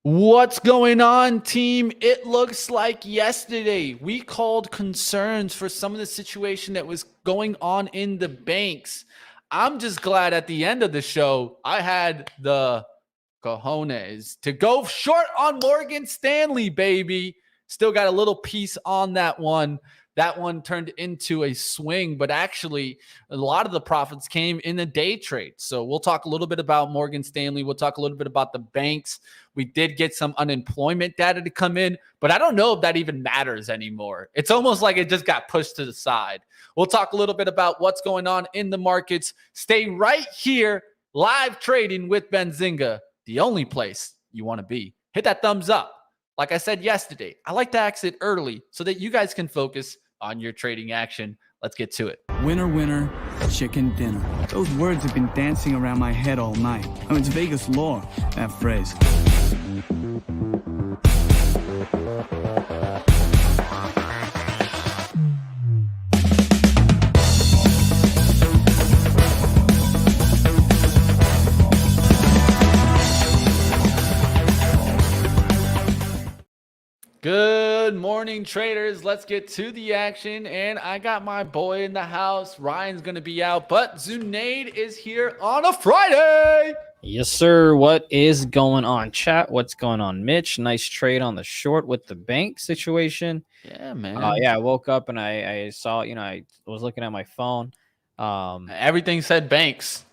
What's going on, team? It looks like yesterday we called concerns for some of the situation that was going on in the banks. I'm just glad at the end of the show I had the cojones to go short on Morgan Stanley, baby. Still got a little piece on that one. That one turned into a swing, but actually, a lot of the profits came in the day trade. So we'll talk a little bit about Morgan Stanley. We'll talk a little bit about the banks. We did get some unemployment data to come in, but I don't know if that even matters anymore. It's almost like it just got pushed to the side. We'll talk a little bit about what's going on in the markets. Stay right here, live trading with Benzinga, the only place you want to be. Hit that thumbs up. Like I said yesterday, I like to exit early so that you guys can focus on your trading action. Let's get to it. Winner, winner, chicken dinner. Those words have been dancing around my head all night. Oh, it's Vegas lore, that phrase. Good morning, traders. Let's get to the action. And I got my boy in the house. Ryan's going to be out, but Zunaid is here on a Friday. Yes, sir. What is going on, chat? What's going on, Mitch? Nice trade on the short with the bank situation. Yeah, man. I woke up and I saw, I was looking at my phone. Everything said banks.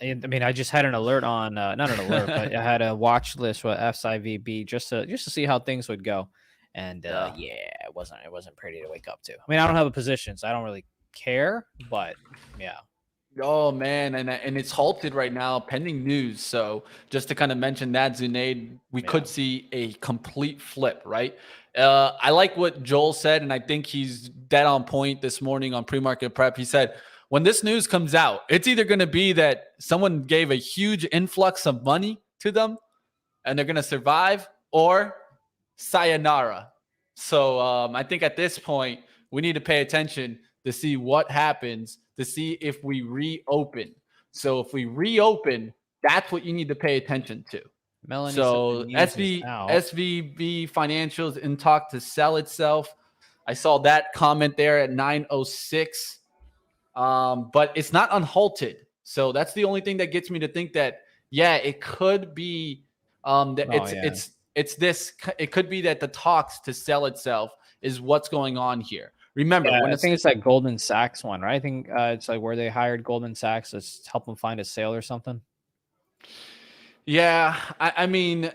I mean, I just had an alert on, not an alert, but I had a watch list with FSIVB just to see how things would go. And it wasn't pretty to wake up to. I mean, I don't have a position, so I don't really care, but yeah. Oh, man, and it's halted right now, pending news. So just to kind of mention that, Zunaid, we could see a complete flip, right? I like what Joel said, and I think he's dead on point this morning on pre-market prep. He said, when this news comes out, it's either going to be that someone gave a huge influx of money to them and they're going to survive, or sayonara. So I think at this point, we need to pay attention to see what happens, to see if we reopen. So if we reopen, that's what you need to pay attention to. Melanie, so SVB Financials in talk to sell itself. I saw that comment there at 9:06. But it's not unhalted. So that's the only thing that gets me to think that, it could be it could be that the talks to sell itself is what's going on here. Remember, I think it's that Goldman Sachs one, right? I think it's like where they hired Goldman Sachs to help them find a sale or something. Yeah, I mean,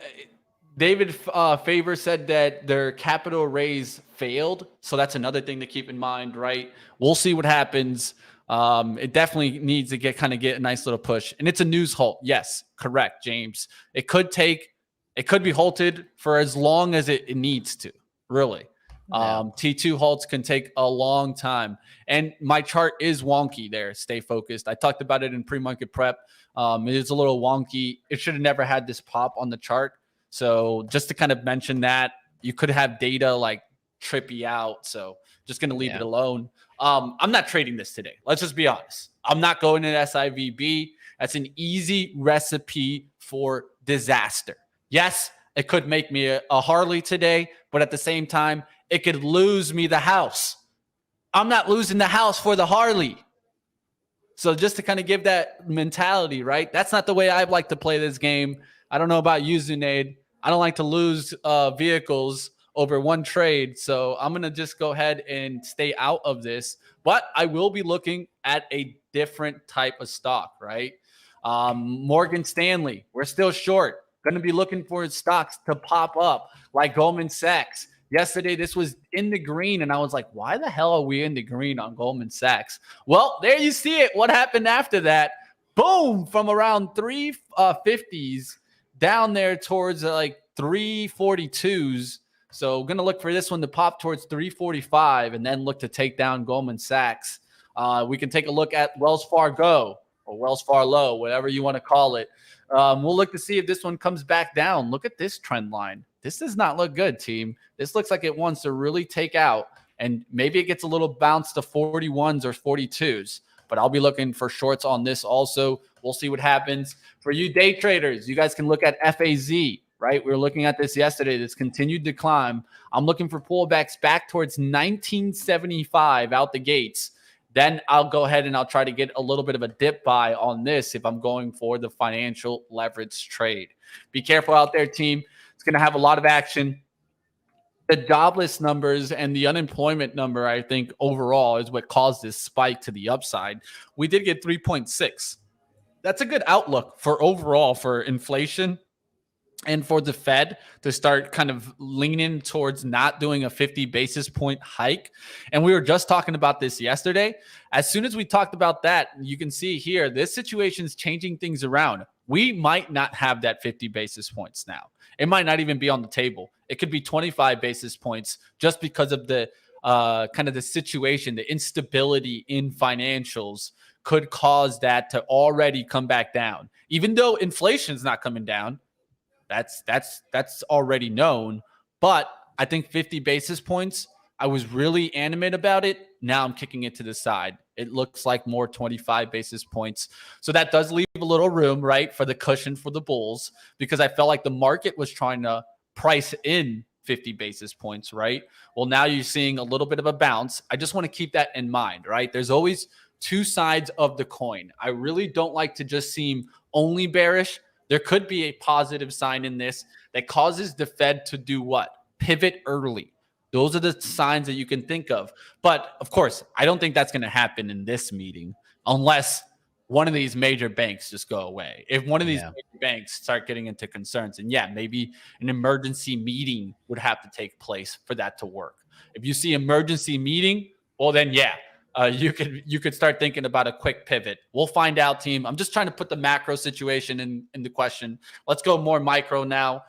David Faber said that their capital raise failed. So that's another thing to keep in mind, right? We'll see what happens. It definitely needs to get a nice little push. And it's a news halt. Yes, correct, James. It could be halted for as long as it needs to, really. T2 halts can take a long time. And my chart is wonky there. Stay focused. I talked about it in pre-market prep. It is a little wonky. It should have never had this pop on the chart. So just to kind of mention that, you could have data like trip you out. So just going to leave it alone. I'm not trading this today. Let's just be honest. I'm not going in SIVB. That's an easy recipe for disaster. Yes, it could make me a Harley today, but at the same time, it could lose me the house. I'm not losing the house for the Harley. So just to kind of give that mentality, right? That's not the way I like to play this game. I don't know about you, Zunaid. I don't like to lose vehicles over one trade. So I'm going to just go ahead and stay out of this. But I will be looking at a different type of stock, right? Morgan Stanley, we're still short. Going to be looking for stocks to pop up like Goldman Sachs. Yesterday, this was in the green, and I was like, why the hell are we in the green on Goldman Sachs? Well, there you see it. What happened after that? Boom, from around 350s down there towards like 342s. So going to look for this one to pop towards 345 and then look to take down Goldman Sachs. We can take a look at Wells Fargo or Wells Fargo, whatever you want to call it. We'll look to see if this one comes back down. Look at this trend line. This does not look good, team. This looks like it wants to really take out, and maybe it gets a little bounce to 41s or 42s. But I'll be looking for shorts on this also. We'll see what happens. For you day traders, you guys can look at FAZ. right? We were looking at this yesterday. This continued to climb. I'm looking for pullbacks back towards 1975 out the gates. Then I'll go ahead and I'll try to get a little bit of a dip buy on this if I'm going for the financial leverage trade. Be careful out there, team. It's going to have a lot of action. The jobless numbers and the unemployment number, I think, overall is what caused this spike to the upside. We did get 3.6. That's a good outlook for overall for inflation and for the Fed to start kind of leaning towards not doing a 50 basis point hike. And we were just talking about this yesterday. As soon as we talked about that, you can see here, this situation is changing things around. We might not have that 50 basis points now. It might not even be on the table. It could be 25 basis points just because of the kind of the situation, the instability in financials could cause that to already come back down. Even though inflation is not coming down, that's already known. But I think 50 basis points, I was really animate about it. Now I'm kicking it to the side. It looks like more 25 basis points. So that does leave a little room, right, for the cushion for the bulls, because I felt like the market was trying to price in 50 basis points, right? Well, now you're seeing a little bit of a bounce. I just want to keep that in mind, right? There's always two sides of the coin. I really don't like to just seem only bearish. There could be a positive sign in this that causes the Fed to do what? Pivot early. Those are the signs that you can think of. But of course, I don't think that's going to happen in this meeting unless one of these major banks just go away. If one of these major banks start getting into concerns, and maybe an emergency meeting would have to take place for that to work. If you see emergency meeting, well then you could start thinking about a quick pivot. We'll find out, team. I'm just trying to put the macro situation in the question. Let's go more micro now.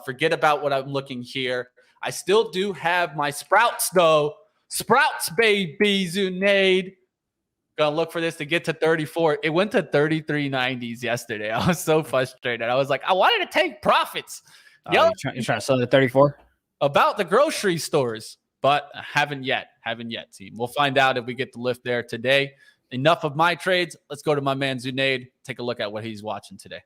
Forget about what I'm looking here. I still do have my sprouts, though. Sprouts, baby, Zunaid. Gonna look for this to get to 34. It went to 33.90s yesterday. I was so frustrated. I was like, I wanted to take profits. You're trying to sell it at 34? About the grocery stores, but haven't yet, team. We'll find out if we get the lift there today. Enough of my trades. Let's go to my man Zunaid. Take a look at what he's watching today.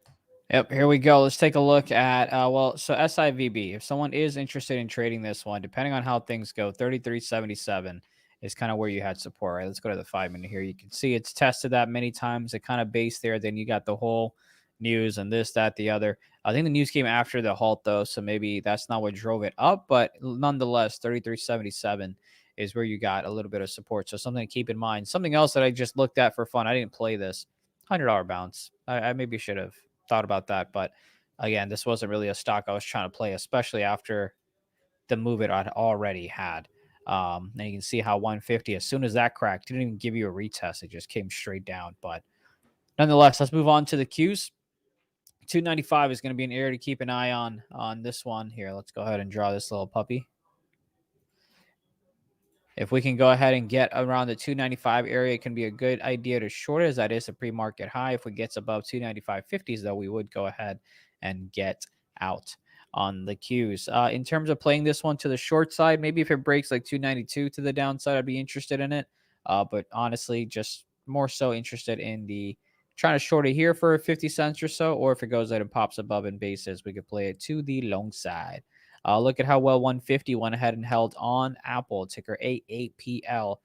Yep, here we go. Let's take a look at, so SIVB. If someone is interested in trading this one, depending on how things go, 33.77 is kind of where you had support, right? Let's go to the 5-minute here. You can see it's tested that many times. It kind of based there. Then you got the whole news and this, that, the other. I think the news came after the halt, though, so maybe that's not what drove it up. But nonetheless, 33.77 is where you got a little bit of support. So something to keep in mind. Something else that I just looked at for fun. I didn't play this. $100 bounce. I maybe should have thought about that, but again, this wasn't really a stock I was trying to play, especially after the move it I'd already had. And you can see how 150, as soon as that cracked, didn't even give you a retest. It just came straight down. But nonetheless, let's move on to the Qs. 295 is going to be an area to keep an eye on this one here. Let's go ahead and draw this little puppy. If we can go ahead and get around the 295 area, it can be a good idea to short it, as that is a pre-market high. If we get above 295.50s, though, we would go ahead and get out on the Qs. In terms of playing this one to the short side, maybe if it breaks like 292 to the downside, I'd be interested in it. But honestly, just more so interested in the trying to short it here for 50 cents or so, or if it goes ahead and pops above in basis, we could play it to the long side. Look at how well 150 went ahead and held on Apple, ticker AAPL.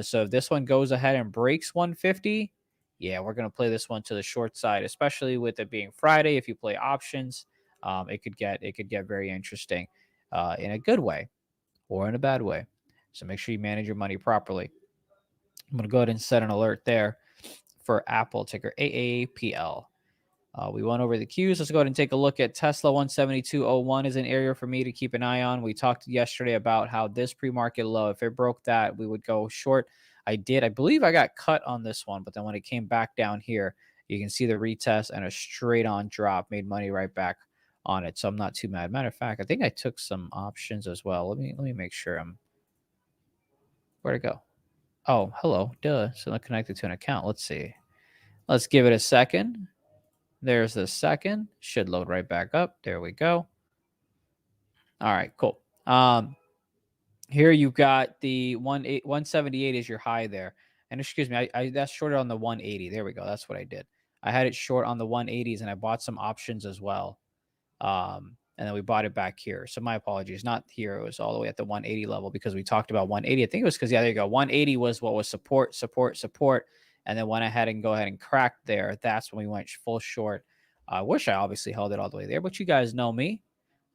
So if this one goes ahead and breaks 150, we're going to play this one to the short side, especially with it being Friday. If you play options, it could get very interesting in a good way or in a bad way. So make sure you manage your money properly. I'm going to go ahead and set an alert there for Apple, ticker AAPL. We went over the Qs. Let's go ahead and take a look at Tesla. 172.01 is an area for me to keep an eye on. We talked yesterday about how this pre-market low, if it broke that, we would go short. I believe I got cut on this one, but then when it came back down here, you can see the retest and a straight on drop, made money right back on it. So I'm not too mad. Matter of fact, I think I took some options as well. Let me make sure where'd it go? Oh, hello. Duh. So not connected to an account. Let's see. Let's give it a second. There's the second. Should load right back up. There we go. All right, cool. Here you've got the 178 is your high there. And excuse me, I that's shorted on the 180. There we go. That's what I did. I had it short on the 180s, and I bought some options as well. and then we bought it back here. So my apologies, not here. It was all the way at the 180 level because we talked about 180. I think it was because, yeah, there you go. 180 was what was support, and then went ahead and cracked there. That's when we went full short. I wish I obviously held it all the way there, but you guys know me.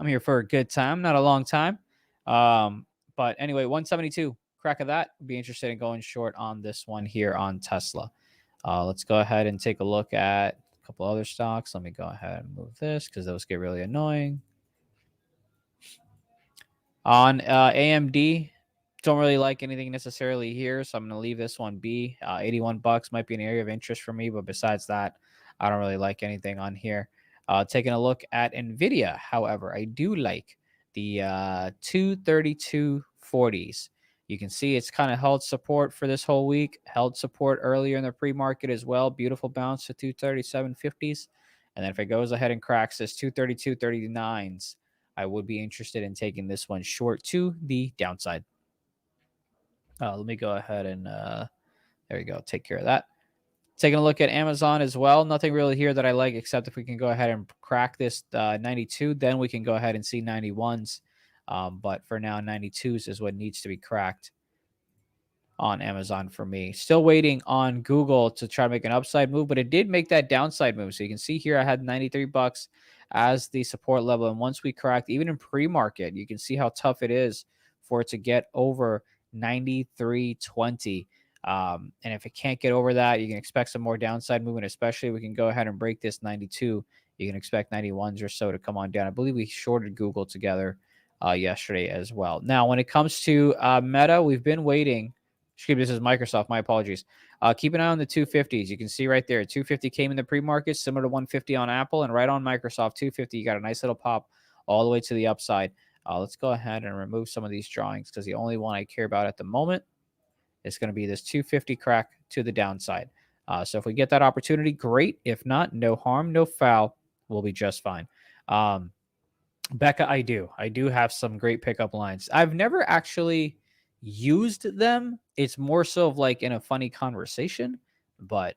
I'm here for a good time, not a long time. But anyway, 172, crack of that. Be interested in going short on this one here on Tesla. Let's go ahead and take a look at a couple other stocks. Let me go ahead and move this because those get really annoying. On AMD, don't really like anything necessarily here, so I'm going to leave this one be. 81 bucks might be an area of interest for me, but besides that, I don't really like anything on here. Taking a look at NVIDIA, however, I do like the 232.40s. You can see it's kind of held support for this whole week, held support earlier in the pre-market as well. Beautiful bounce to 237.50s. And then if it goes ahead and cracks this 232.39s, I would be interested in taking this one short to the downside. Let me go ahead and there we go. Take care of that. Taking a look at Amazon as well. Nothing really here that I like, except if we can go ahead and crack this 92, then we can go ahead and see 91s. But for now, 92s is what needs to be cracked on Amazon for me. Still waiting on Google to try to make an upside move, but it did make that downside move. So you can see here I had 93 bucks as the support level. And once we cracked, even in pre-market, you can see how tough it is for it to get over 93.20. And if it can't get over that, you can expect some more downside movement, especially if we can go ahead and break this 92. You can expect 91s or so to come on down. I believe we shorted Google together yesterday as well. Now, when it comes to Meta, we've been waiting. Excuse me, this is Microsoft. My apologies. Keep an eye on the 250s. You can see right there, 250 came in the pre-market, similar to 150 on Apple, and right on Microsoft, 250. You got a nice little pop all the way to the upside. Let's go ahead and remove some of these drawings because the only one I care about at the moment is going to be this 250 crack to the downside. So if we get that opportunity, great. If not, no harm, no foul. We'll be just fine. Becca, I do have some great pickup lines. I've never actually used them. It's more so of like in a funny conversation, but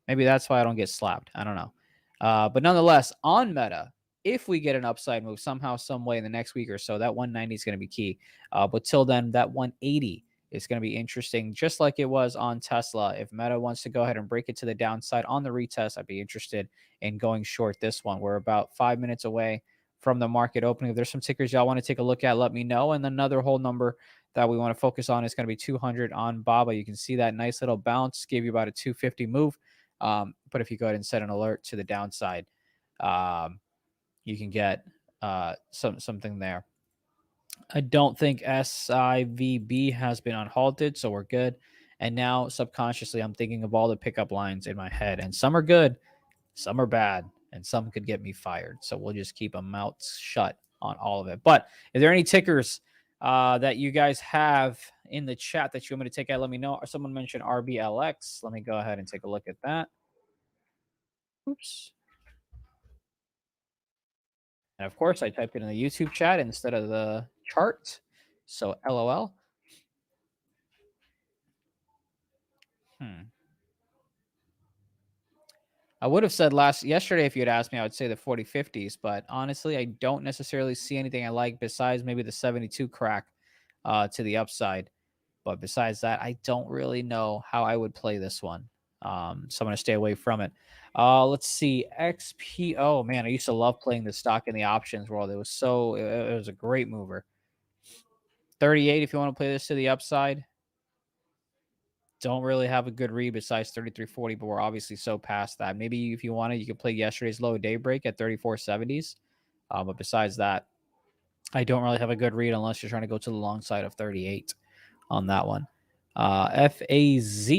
maybe that's why I don't get slapped. I don't know. But nonetheless, on Meta, if we get an upside move somehow, some way in the next week or so, that 190 is going to be key. But till then, that 180 is going to be interesting, just like it was on Tesla. If Meta wants to go ahead and break it to the downside on the retest, I'd be interested in going short this one. We're about 5 minutes away from the market opening. If there's some tickers y'all want to take a look at, let me know. And another whole number that we want to focus on is going to be 200 on BABA. You can see that nice little bounce gave you about a 250 move. But if you go ahead and set an alert to the downside, you can get something there. I don't think SIVB has been unhalted, so we're good. And now subconsciously, I'm thinking of all the pickup lines in my head, and some are good, some are bad, and some could get me fired. So we'll just keep a mouth shut on all of it. But if there are any tickers that you guys have in the chat that you want me to take out, let me know. Someone mentioned RBLX. Let me go ahead and take a look at that. Oops. And of course, I typed it in the YouTube chat instead of the chart. So LOL. I would have said yesterday, if you had asked me, I would say the 40-50s. But honestly, I don't necessarily see anything I like besides maybe the 72 crack to the upside. But besides that, I don't really know how I would play this one. So I'm going to stay away from it. Let's see. XP. Oh, man, I used to love playing the stock in the options world. It was a great mover. 38 if you want to play this to the upside. Don't really have a good read besides 33.40, but we're obviously so past that. Maybe if you wanted, you could play yesterday's low daybreak at 34.70s. But besides that, I don't really have a good read unless you're trying to go to the long side of 38 on that one. FAZ.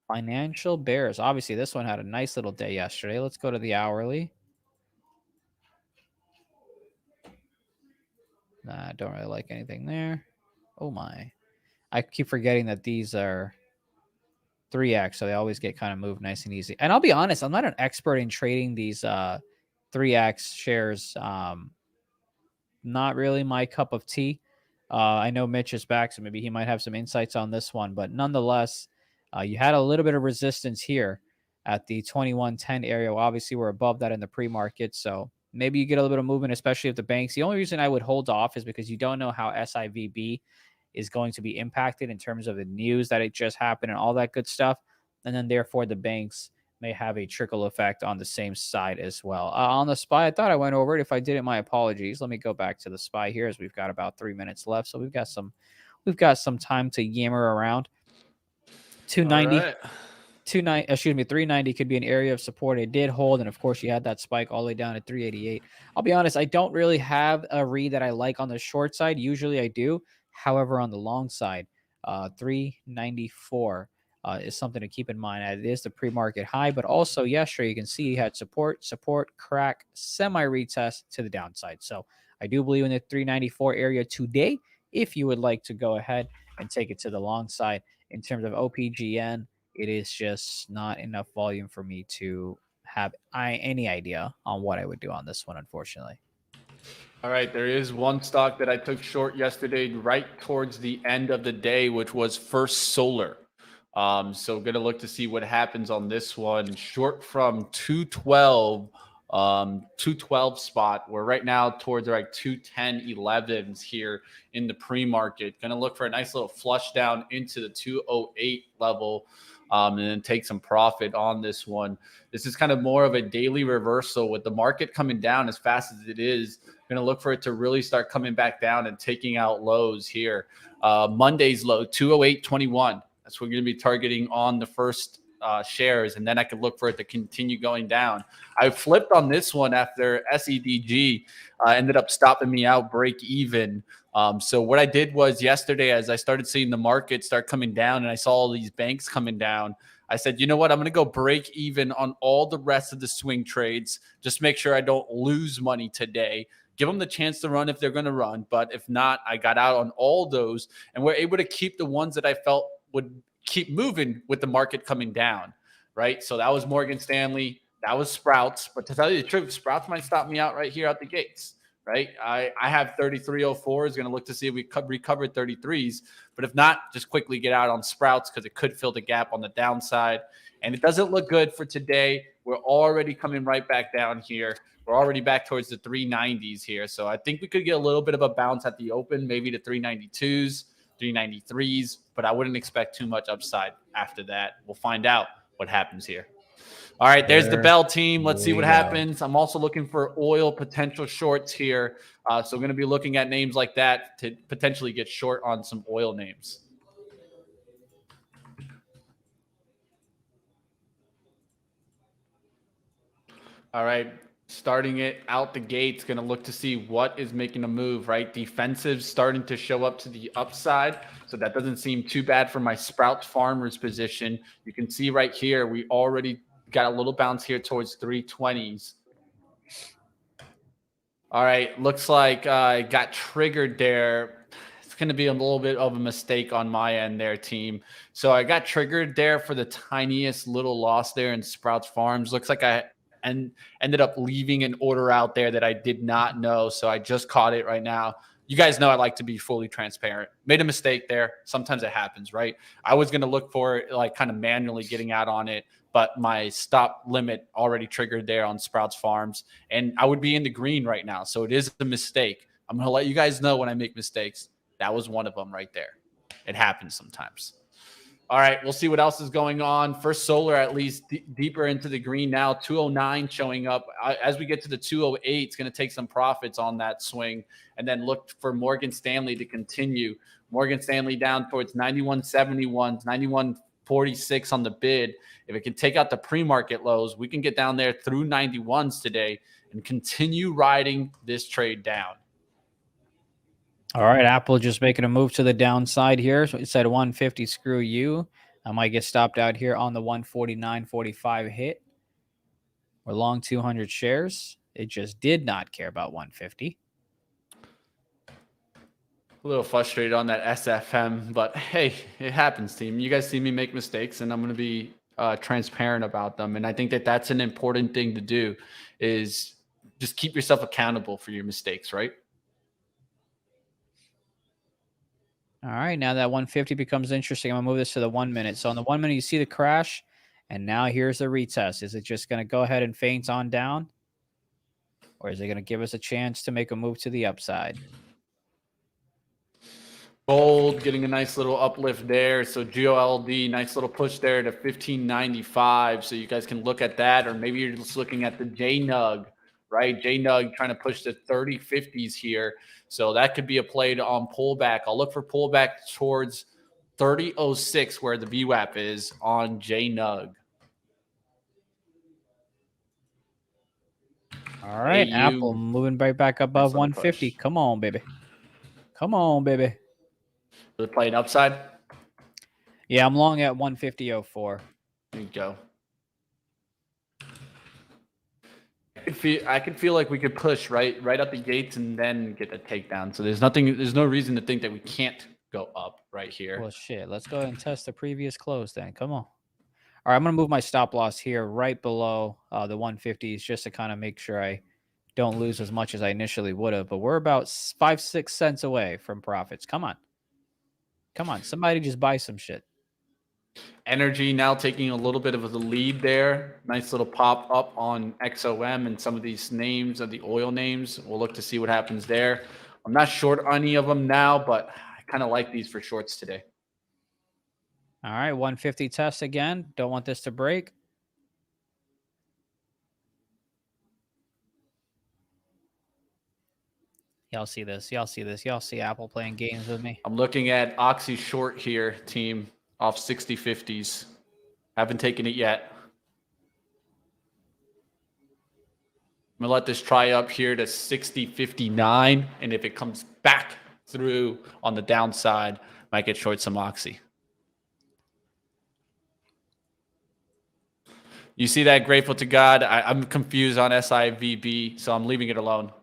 Financial Bears. Obviously, this one had a nice little day yesterday. Let's go to the hourly. Nah, I don't really like anything there. Oh, my. I keep forgetting that these are 3X, so they always get kind of moved nice and easy. And I'll be honest, I'm not an expert in trading these 3X shares. Not really my cup of tea. I know Mitch is back, so maybe he might have some insights on this one. But nonetheless, you had a little bit of resistance here at the 2110 area. Well, obviously, we're above that in the pre-market, so maybe you get a little bit of movement, especially if the banks. The only reason I would hold off is because you don't know how SIVB is going to be impacted in terms of the news that it just happened and all that good stuff. And then therefore the banks may have a trickle effect on the same side as well. On the SPY, I thought I went over it. If I didn't, my apologies. Let me go back to the SPY here as we've got about 3 minutes left. So we've got some time to yammer around. 290. All right. 390 could be an area of support. It did hold, and of course, you had that spike all the way down at 388. I'll be honest, I don't really have a read that I like on the short side. Usually I do. However, on the long side, 394 is something to keep in mind. It is the pre-market high, but also yesterday you can see you had support, crack, semi-retest to the downside. So I do believe in the 394 area today if you would like to go ahead and take it to the long side. In terms of OPGN, it is just not enough volume for me to have any idea on what I would do on this one, unfortunately. All right, there is one stock that I took short yesterday right towards the end of the day, which was First Solar. So going to look to see what happens on this one. Short from 212, 212 spot. We're right now towards like 210, 11s here in the pre-market. Going to look for a nice little flush down into the 208 level. And then take some profit on this one. This is kind of more of a daily reversal with the market coming down as fast as it is. Going to look for it to really start coming back down and taking out lows here. Monday's low, 208.21. That's what we're going to be targeting on the first shares. And then I could look for it to continue going down. I flipped on this one after SEDG ended up stopping me out break even. So what I did was yesterday, as I started seeing the market start coming down and I saw all these banks coming down, I said, you know what? I'm going to go break even on all the rest of the swing trades. Just make sure I don't lose money today. Give them the chance to run if they're going to run. But if not, I got out on all those and we're able to keep the ones that I felt would keep moving with the market coming down, right? So that was Morgan Stanley. That was Sprouts. But to tell you the truth, Sprouts might stop me out right here out the gates. Right, I have 3304. Is going to look to see if we recovered 33s, but if not, just quickly get out on Sprouts because it could fill the gap on the downside. And it doesn't look good for today. We're already coming right back down here. We're already back towards the 390s here, so I think we could get a little bit of a bounce at the open, maybe the 392s, 393s, but I wouldn't expect too much upside after that. We'll find out what happens here. All right, there's the Bell team. Let's see what happens. I'm also looking for oil potential shorts here. So we're going to be looking at names like that to potentially get short on some oil names. All right, starting it out the gates, going to look to see what is making a move, right? Defensive starting to show up to the upside. So that doesn't seem too bad for my Sprouts Farmers position. You can see right here, we already got a little bounce here towards 320s. All right, looks like I got triggered there. It's going to be a little bit of a mistake on my end there, team. So I got triggered there for the tiniest little loss there in Sprouts Farms. Looks like I ended up leaving an order out there that I did not know. So I just caught it right now. You guys know I like to be fully transparent. Made a mistake there. Sometimes it happens, right? I was going to look for it, like kind of manually getting out on it, but my stop limit already triggered there on Sprouts Farms, and I would be in the green right now. So it is a mistake. I'm going to let you guys know when I make mistakes. That was one of them right there. It happens sometimes. All right, we'll see what else is going on. First Solar, at least deeper into the green now, 209 showing up. As we get to the 208, it's going to take some profits on that swing and then look for Morgan Stanley to continue. Morgan Stanley down towards 91.71, 91.46 on the bid. If it can take out the pre-market lows, we can get down there through 91s today and continue riding this trade down. All right, Apple just making a move to the downside here. So it said 150, screw you. I might get stopped out here on the 149.45 hit. We're long 200 shares. It just did not care about 150. A little frustrated on that SFM, but hey, it happens, team. You guys see me make mistakes, and I'm going to be transparent about them. And I think that that's an important thing to do, is just keep yourself accountable for your mistakes, right? All right, now that 150 becomes interesting. I'm going to move this to the 1 minute. So on the 1 minute, you see the crash. And now here's the retest. Is it just going to go ahead and faint on down? Or is it going to give us a chance to make a move to the upside? Gold getting a nice little uplift there. So GOLD, nice little push there to 1595. So you guys can look at that, or maybe you're just looking at the JNUG, right? JNUG trying to push the 3050s here. So that could be a play on pullback. I'll look for pullback towards 3006 where the VWAP is on JNUG. All right, AU, Apple moving right back above 150. Push. Come on, baby. Come on, baby. They're playing upside. Yeah, I'm long at 150.04. There you go. I could feel like we could push right out the gates and then get the takedown. So there's no reason to think that we can't go up right here. Well, shit. Let's go ahead and test the previous close then. Come on. All right, I'm going to move my stop loss here right below the 150s just to kind of make sure I don't lose as much as I initially would have. But we're about 5-6 cents away from profits. Come on. Come on. Somebody just buy some shit. Energy now taking a little bit of the lead there. Nice little pop up on XOM and some of these names of the oil names. We'll look to see what happens there. I'm not short on any of them now, but I kind of like these for shorts today. All right, 150 test again. Don't want this to break. Y'all see this. Y'all see this. Y'all see Apple playing games with me. I'm looking at Oxy short here, team, off 60/50s. Haven't taken it yet. I'm going to let this try up here to 60.59. And if it comes back through on the downside, might get short some Oxy. You see that, grateful to God? I'm confused on SIVB, so I'm leaving it alone.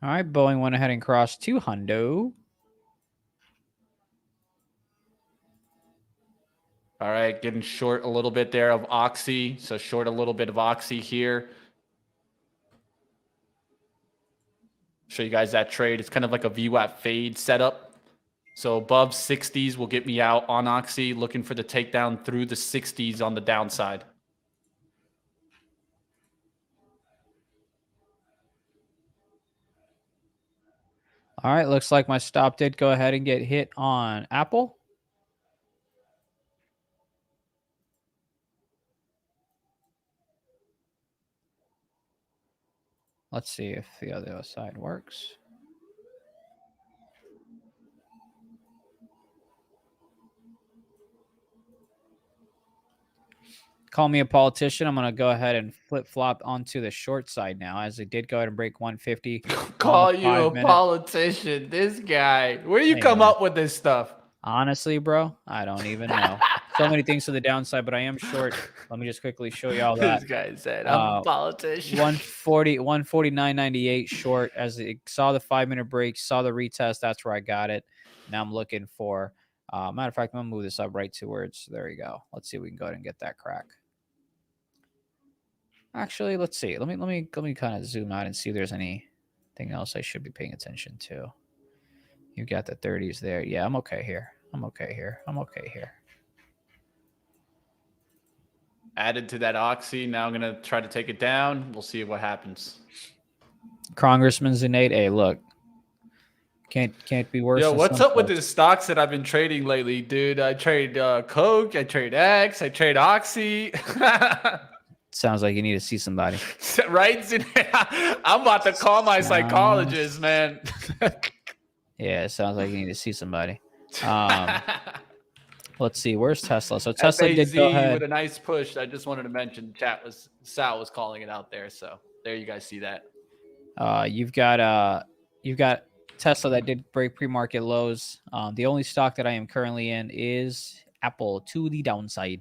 All right, Boeing went ahead and crossed 200. All right, getting short a little bit there of Oxy. So short a little bit of Oxy here. Show you guys that trade. It's kind of like a VWAP fade setup. So above 60s will get me out on Oxy, looking for the takedown through the 60s on the downside. All right, looks like my stop did go ahead and get hit on Apple. Let's see if the other side works. Call me a politician. I'm going to go ahead and flip-flop onto the short side now, as it did go ahead and break 150. Call you a politician. This guy. Where do you come up with this stuff? Honestly, bro, I don't even know. So many things to the downside, but I am short. Let me just quickly show you all that. This guy said, I'm a politician. 149.98 short, as it saw the 5-minute break, saw the retest. That's where I got it. Now I'm looking for, matter of fact, I'm going to move this up right towards, there you go. Let's see if we can go ahead and get that crack. Actually, let's see. Let me kind of zoom out and see if there's anything else I should be paying attention to. You got the 30s there. Yeah, I'm okay here. I'm okay here. I'm okay here. Added to that Oxy. Now I'm going to try to take it down. We'll see what happens. Congressman Zunaid, hey, look. Can't be worse. Yo, what's up with the stocks that I've been trading lately, dude? I trade Coke, I trade X, I trade Oxy. Sounds like you need to see somebody. Right? I'm about to call my psychologist, man. Yeah, it sounds like you need to see somebody. Let's see. Where's Tesla? So Tesla did go ahead with a nice push. I just wanted to mention Sal was calling it out there. So there you guys see that. You've got Tesla that did break pre-market lows. The only stock that I am currently in is Apple to the downside.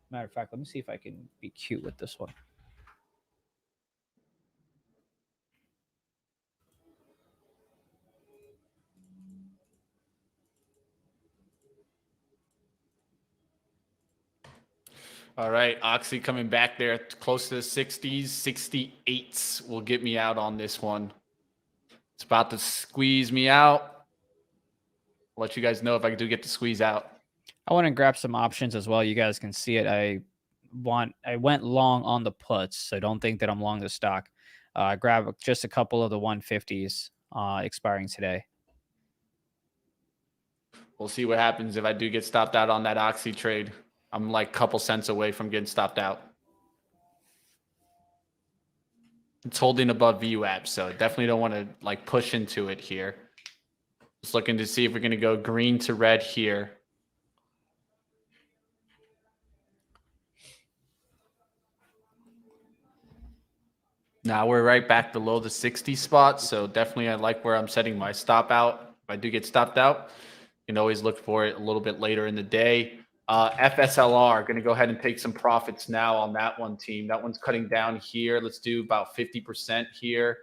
Matter of fact, let me see if I can be cute with this one. All right, Oxy coming back there close to the 60s, 68s will get me out on this one. It's about to squeeze me out. I'll let you guys know if I do get to squeeze out. I want to grab some options as well. You guys can see it. I went long on the puts, so don't think that I'm long the stock. Grab just a couple of the 150s expiring today. We'll see what happens if I do get stopped out on that Oxy trade. I'm like a couple cents away from getting stopped out. It's holding above VWAP, so definitely don't want to like push into it here. Just looking to see if we're going to go green to red here. Now we're right back below the 60 spot, so definitely I like where I'm setting my stop out. If I do get stopped out, you can always look for it a little bit later in the day. FSLR, going to go ahead and take some profits now on that one, team. That one's cutting down here. Let's do about 50% here.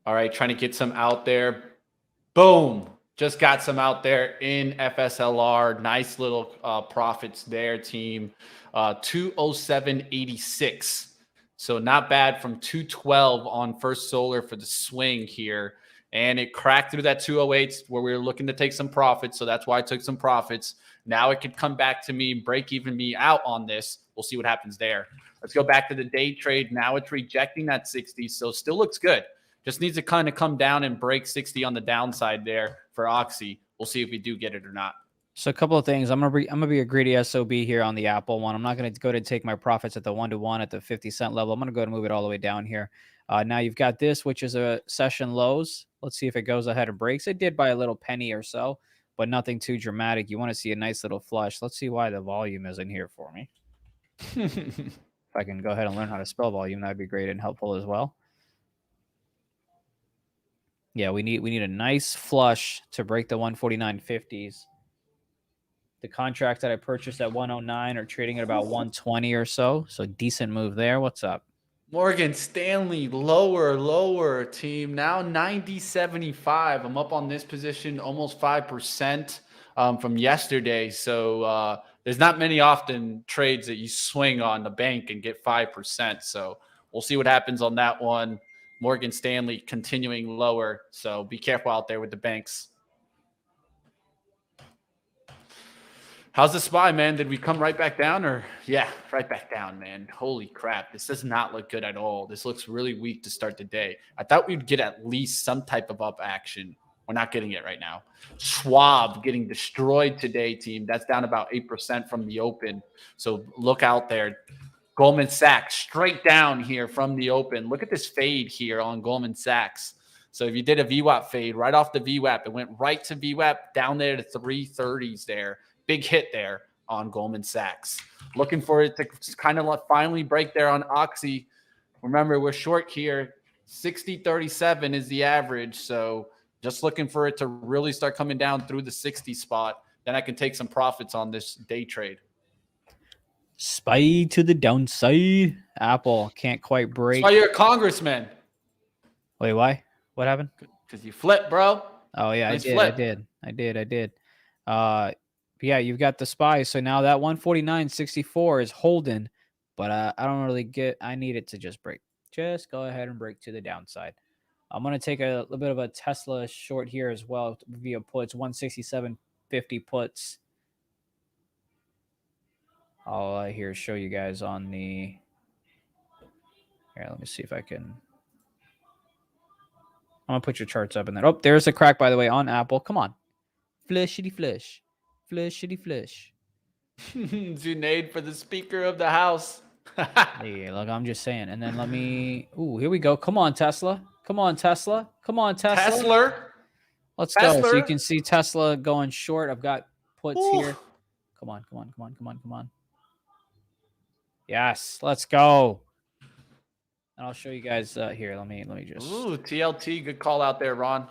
All right, trying to get some out there. Boom. Just got some out there in FSLR. Nice little profits there, team. 207.86. So not bad from 212 on First Solar for the swing here. And it cracked through that 208 where we were looking to take some profits. So that's why I took some profits. Now it could come back to me, break even me out on this. We'll see what happens there. Let's go back to the day trade. Now it's rejecting that 60. So still looks good. Just needs to kind of come down and break 60 on the downside there for Oxy. We'll see if we do get it or not. So a couple of things. I'm gonna be a greedy SOB here on the Apple one. I'm not gonna go to take my profits at the 1-to-1 at the 50-cent level. I'm gonna go ahead and move it all the way down here. Now you've got this, which is a session lows. Let's see if it goes ahead and breaks. It did by a little penny or so, but nothing too dramatic. You want to see a nice little flush. Let's see why the volume isn't here for me. If I can go ahead and learn how to spell volume, that'd be great and helpful as well. Yeah, we need a nice flush to break the 149.50s. The contract that I purchased at 109 are trading at about 120 or so. So decent move there. What's up? Morgan Stanley, lower, team. Now 90.75. I'm up on this position almost 5% from yesterday. So there's not many often trades that you swing on the bank and get 5%. So we'll see what happens on that one. Morgan Stanley continuing lower. So be careful out there with the banks. How's the SPY, man? Did we come right back down or? Yeah, right back down, man. Holy crap. This does not look good at all. This looks really weak to start the day. I thought we'd get at least some type of up action. We're not getting it right now. Schwab getting destroyed today, team. That's down about 8% from the open. So look out there. Goldman Sachs straight down here from the open. Look at this fade here on Goldman Sachs. So if you did a VWAP fade right off the VWAP, it went right to VWAP down there to 330s there. Big hit there on Goldman Sachs. Looking for it to kind of finally break there on Oxy. Remember, we're short here. 60.37 is the average. So just looking for it to really start coming down through the 60 spot. Then I can take some profits on this day trade. SPY to the downside. Apple can't quite break. That's why you're a congressman. Wait, why? What happened? Because you flip, bro. Oh, yeah, nice I did. Yeah, you've got the SPY. So now that 149.64 is holding, but I don't really I need it to just break. Just go ahead and break to the downside. I'm going to take a little bit of a Tesla short here as well via puts, 167.50 puts. I'll here show you guys on the. Here, let me see if I can. I'm going to put your charts up in there. Oh, there's a crack, by the way, on Apple. Come on. Flishity flish. Flishity flish. Zunaid for the Speaker of the House. Hey, look, I'm just saying. And then let me. Ooh, here we go. Come on, Tesla. Come on, Tesla. Come on, Tesla. Tesla. Let's go. So you can see Tesla going short. I've got puts here. Come on. Yes, let's go. And I'll show you guys here. Let me just. Ooh, TLT. Good call out there, Ron.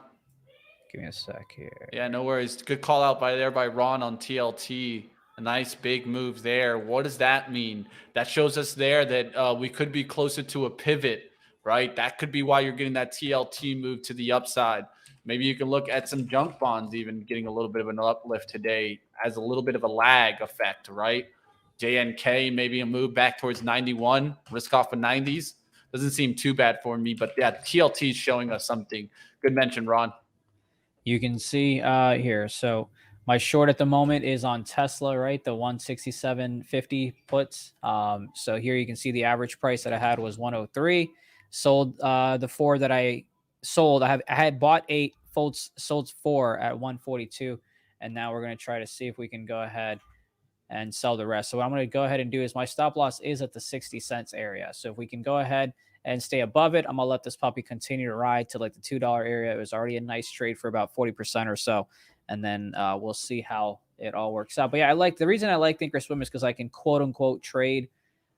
Give me a sec here. Yeah, no worries. Good call out by Ron on TLT. A nice big move there. What does that mean? That shows us there that we could be closer to a pivot, right? That could be why you're getting that TLT move to the upside. Maybe you can look at some junk bonds even getting a little bit of an uplift today as a little bit of a lag effect, right? JNK, maybe a move back towards 91, risk off of 90s. Doesn't seem too bad for me, but yeah, TLT is showing us something. Good mention, Ron. You can see here. So my short at the moment is on Tesla, right? The 167.50 puts. So here you can see the average price that I had was 103. Sold the 4 that I sold. I had bought 8, sold 4 at 142, and now we're going to try to see if we can go ahead and sell the rest. So what I'm going to go ahead and do is my stop loss is at the 60 cents area. So if we can go ahead and stay above it, I'm going to let this puppy continue to ride to like the $2 area. It was already a nice trade for about 40% or so. And then we'll see how it all works out. But yeah, the reason I like Thinkorswim is because I can quote unquote trade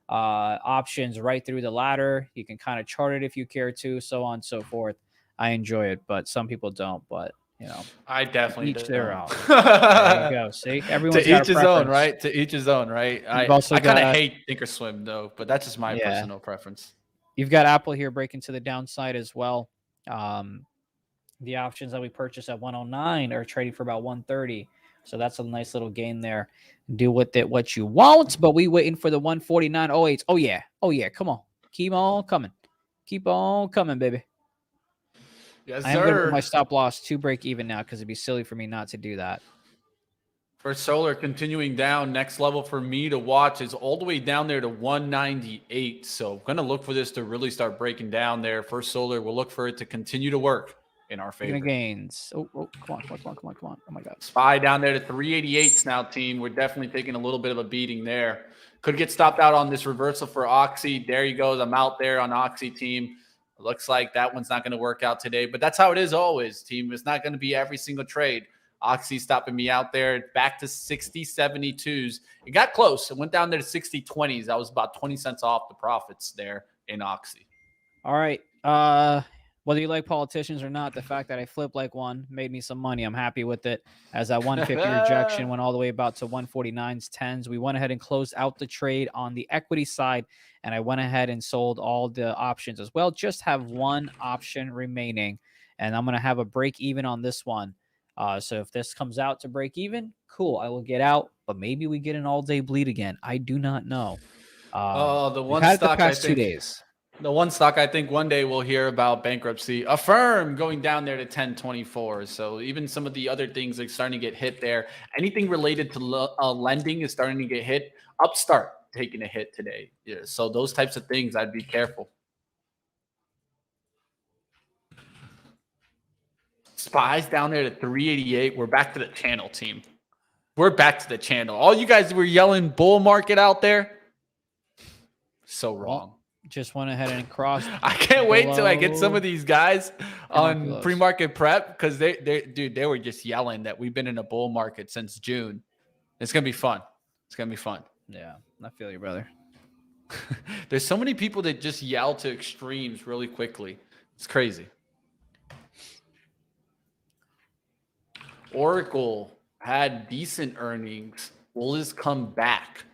options right through the ladder. You can kind of chart it if you care to, so on and so forth. I enjoy it, but some people don't. But I definitely each their don't. own. There you go. See, everyone's To got each a his own, preference. right? To each his own, right? You've I also kind of got hate Thinkorswim though, but that's just my personal preference. You've got Apple here breaking to the downside as well. The options that we purchased at 109 are trading for about 130. So that's a nice little gain there. Do with it what you want, but we waiting for the 149.08. Oh yeah. Oh yeah. Come on. Keep on coming. Keep on coming, baby. Yes, I am going to put sir. my stop loss to break even now because it'd be silly for me not to do that. For solar continuing down, next level for me to watch is all the way down there to 198. So I'm going to look for this to really start breaking down there. For solar, we'll look for it to continue to work in our Speaking of favor. gains. Oh, come on. Oh my God. SPY down there to 388s now, team. We're definitely taking a little bit of a beating there. Could get stopped out on this reversal for Oxy. There he goes. I'm out there on Oxy, team. It looks like that one's not going to work out today, but that's how it is always, team. It's not going to be every single trade. Oxy stopping me out there. Back to 60 72s. It got close. It went down there to 60 20s. I was about 20 cents off the profits there in Oxy. All right. Whether you like politicians or not, the fact that I flipped like one made me some money. I'm happy with it. As that 150 rejection went all the way about to 149s, 10s. We went ahead and closed out the trade on the equity side, and I went ahead and sold all the options as well. Just have one option remaining, and I'm going to have a break even on this one. So if this comes out to break even, cool. I will get out, but maybe we get an all-day bleed again. I do not know. The We've one had it the stock past I 2 think days. The one stock I think one day we'll hear about bankruptcy. Affirm going down there to 1024. So even some of the other things are starting to get hit there. Anything related to lending is starting to get hit. Upstart taking a hit today. Yeah, so those types of things, I'd be careful. SPY's down there to 388. We're back to the channel, team. We're back to the channel. All you guys were yelling bull market out there. So wrong. Just went ahead and crossed. I can't wait till I get some of these guys on pre-market prep because they were just yelling that we've been in a bull market since June. It's gonna be fun. It's gonna be fun. Yeah, I feel you, brother. There's so many people that just yell to extremes really quickly. It's crazy. Oracle had decent earnings. Will this come back?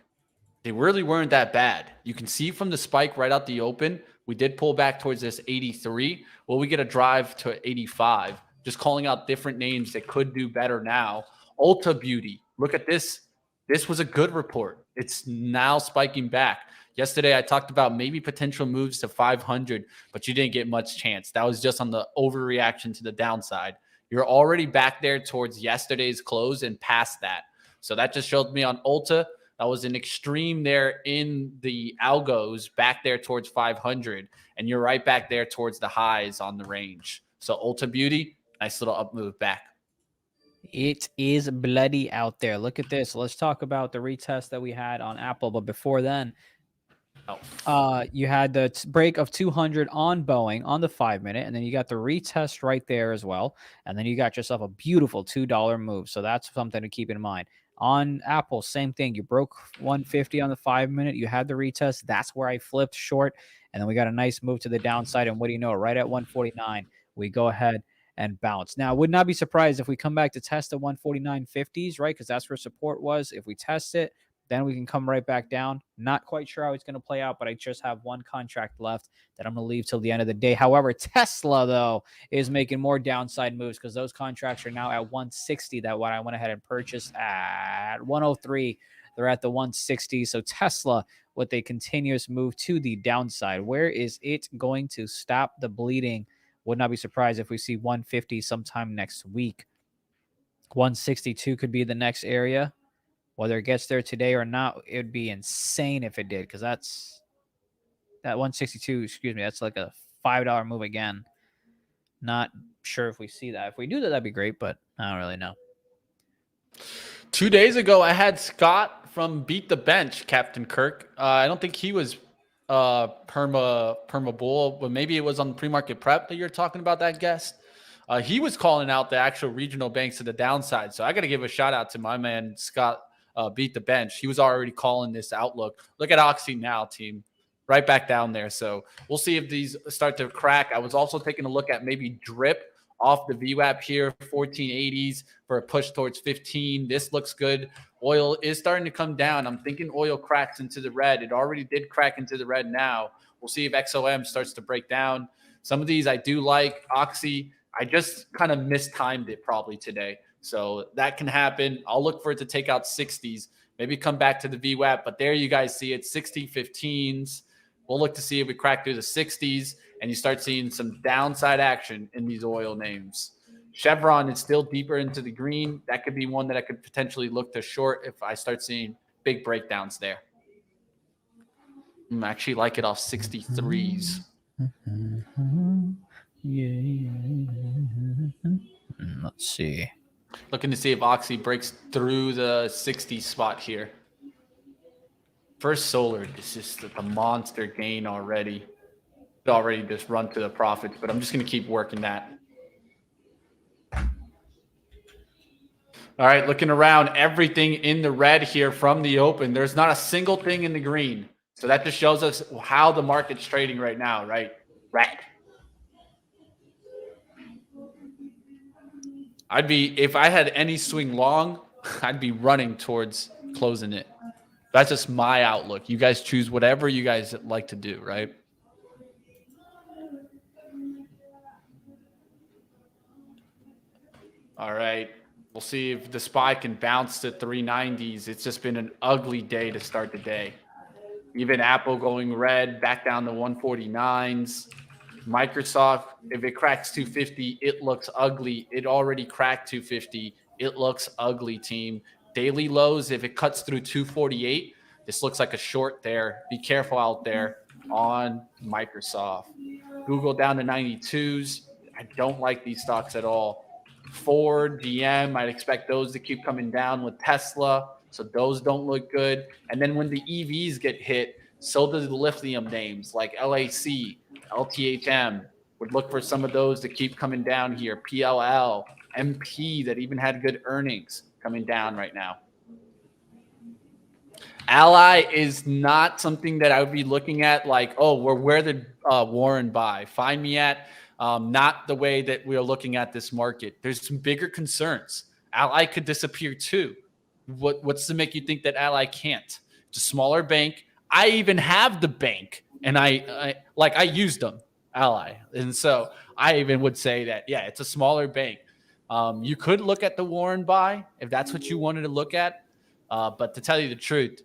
They really weren't that bad. You can see from the spike right out the open, we did pull back towards this 83. Will we get a drive to 85? Just calling out different names that could do better now. Ulta Beauty, look at this. This was a good report. It's now spiking back. Yesterday, I talked about maybe potential moves to 500, but you didn't get much chance. That was just on the overreaction to the downside. You're already back there towards yesterday's close and past that. So that just showed me on Ulta. That was an extreme there in the algos back there towards 500. And you're right back there towards the highs on the range. So Ulta Beauty, nice little up move back. It is bloody out there. Look at this. Let's talk about the retest that we had on Apple. But before then, you had the break of 200 on Boeing on the 5-minute, and then you got the retest right there as well. And then you got yourself a beautiful $2 move. So that's something to keep in mind. On Apple, same thing. You broke 150 on the 5-minute. You had the retest. That's where I flipped short. And then we got a nice move to the downside. And what do you know? Right at 149, we go ahead and bounce. Now, I would not be surprised if we come back to test the 149.50s, right? Because that's where support was. If we test it, then we can come right back down. Not quite sure how it's going to play out, but I just have one contract left that I'm going to leave till the end of the day. However, Tesla, though, is making more downside moves because those contracts are now at 160. That what I went ahead and purchased at 103. They're at the 160. So Tesla with a continuous move to the downside. Where is it going to stop the bleeding? Would not be surprised if we see 150 sometime next week. 162 could be the next area. Whether it gets there today or not, it would be insane if it did, because that's that 162, excuse me, that's like a $5 move again. Not sure if we see that. If we do that, that'd be great, but I don't really know. 2 days ago, I had Scott from Beat the Bench, Captain Kirk. I don't think he was perma bull, but maybe it was on pre-market prep that you're talking about, that guest. He was calling out the actual regional banks to the downside. So I got to give a shout out to my man, Scott, Beat the Bench. He was already calling this outlook. Look at Oxy now, team. Right back down there. So we'll see if these start to crack. I was also taking a look at maybe drip off the VWAP here, 1480s for a push towards 15. This looks good. Oil is starting to come down. I'm thinking oil cracks into the red. It already did crack into the red now. We'll see if XOM starts to break down. Some of these I do like. Oxy, I just kind of mistimed it probably today. So that can happen. I'll look for it to take out 60s, maybe come back to the VWAP. But there you guys see it, 60 15s. We'll look to see if we crack through the 60s and you start seeing some downside action in these oil names. Chevron is still deeper into the green. That could be one that I could potentially look to short if I start seeing big breakdowns there. I actually like it off 63s. Let's see. Looking to see if Oxy breaks through the 60 spot here. First Solar is just the monster gain already. It already just run to the profits, but I'm just going to keep working that. All right, looking around, everything in the red here from the open. There's not a single thing in the green. So that just shows us how the market's trading right now, right? Red. If I had any swing long, I'd be running towards closing it. That's just my outlook. You guys choose whatever you guys like to do, right? All right. We'll see if the SPY can bounce to 390s. It's just been an ugly day to start the day. Even Apple going red, back down to 149s. Microsoft, if it cracks 250, it looks ugly. It already cracked 250. It looks ugly, team. Daily lows, if it cuts through 248, this looks like a short there. Be careful out there on Microsoft. Google down to 92s. I don't like these stocks at all. Ford, GM, I'd expect those to keep coming down with Tesla. So those don't look good. And then when the EVs get hit, so do the lithium names like LAC, LTHM. Would look for some of those to keep coming down here. PLL, MP that even had good earnings coming down right now. Ally is not something that I would be looking at like, oh, where did Warren buy? Find me at. Not the way that we are looking at this market. There's some bigger concerns. Ally could disappear too. What's to make you think that Ally can't? It's a smaller bank. I even have the bank, and I used them, Ally, and so I even would say that it's a smaller bank. You could look at the Warren buy if that's what you wanted to look at, but to tell you the truth,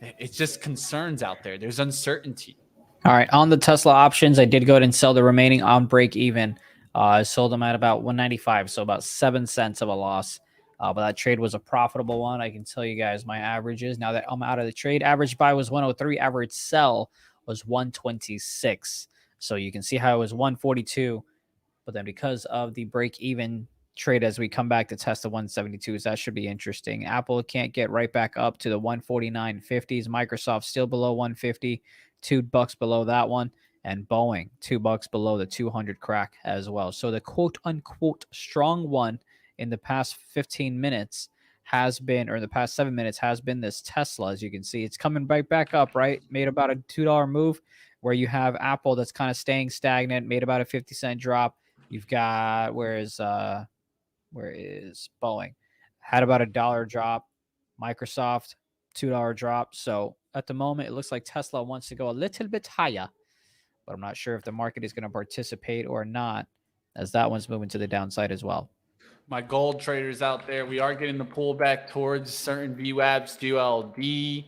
it's just concerns out there. There's uncertainty. All right, on the Tesla options, I did go ahead and sell the remaining on break even. I sold them at about 195, so about 7 cents of a loss. But that trade was a profitable one. I can tell you guys my averages. Now that I'm out of the trade, average buy was 103, average sell was 126. So you can see how it was 142. But then because of the break even trade as we come back to test the 172s, that should be interesting. Apple can't get right back up to the 149.50s. Microsoft still below 150. $2 below that one, and Boeing $2 below the 200 crack as well. So the quote unquote strong one in the past 15 minutes has been, or the past 7 minutes has been this Tesla. As you can see, it's coming right back up, right? Made about a $2 move, where you have Apple that's kind of staying stagnant, made about a 50-cent drop. You've got where is Boeing? Had about a $1 drop. Microsoft $2 drop. So at the moment, it looks like Tesla wants to go a little bit higher, but I'm not sure if the market is going to participate or not, as that one's moving to the downside as well. My gold traders out there, we are getting the pullback towards certain VWAPs, ULD.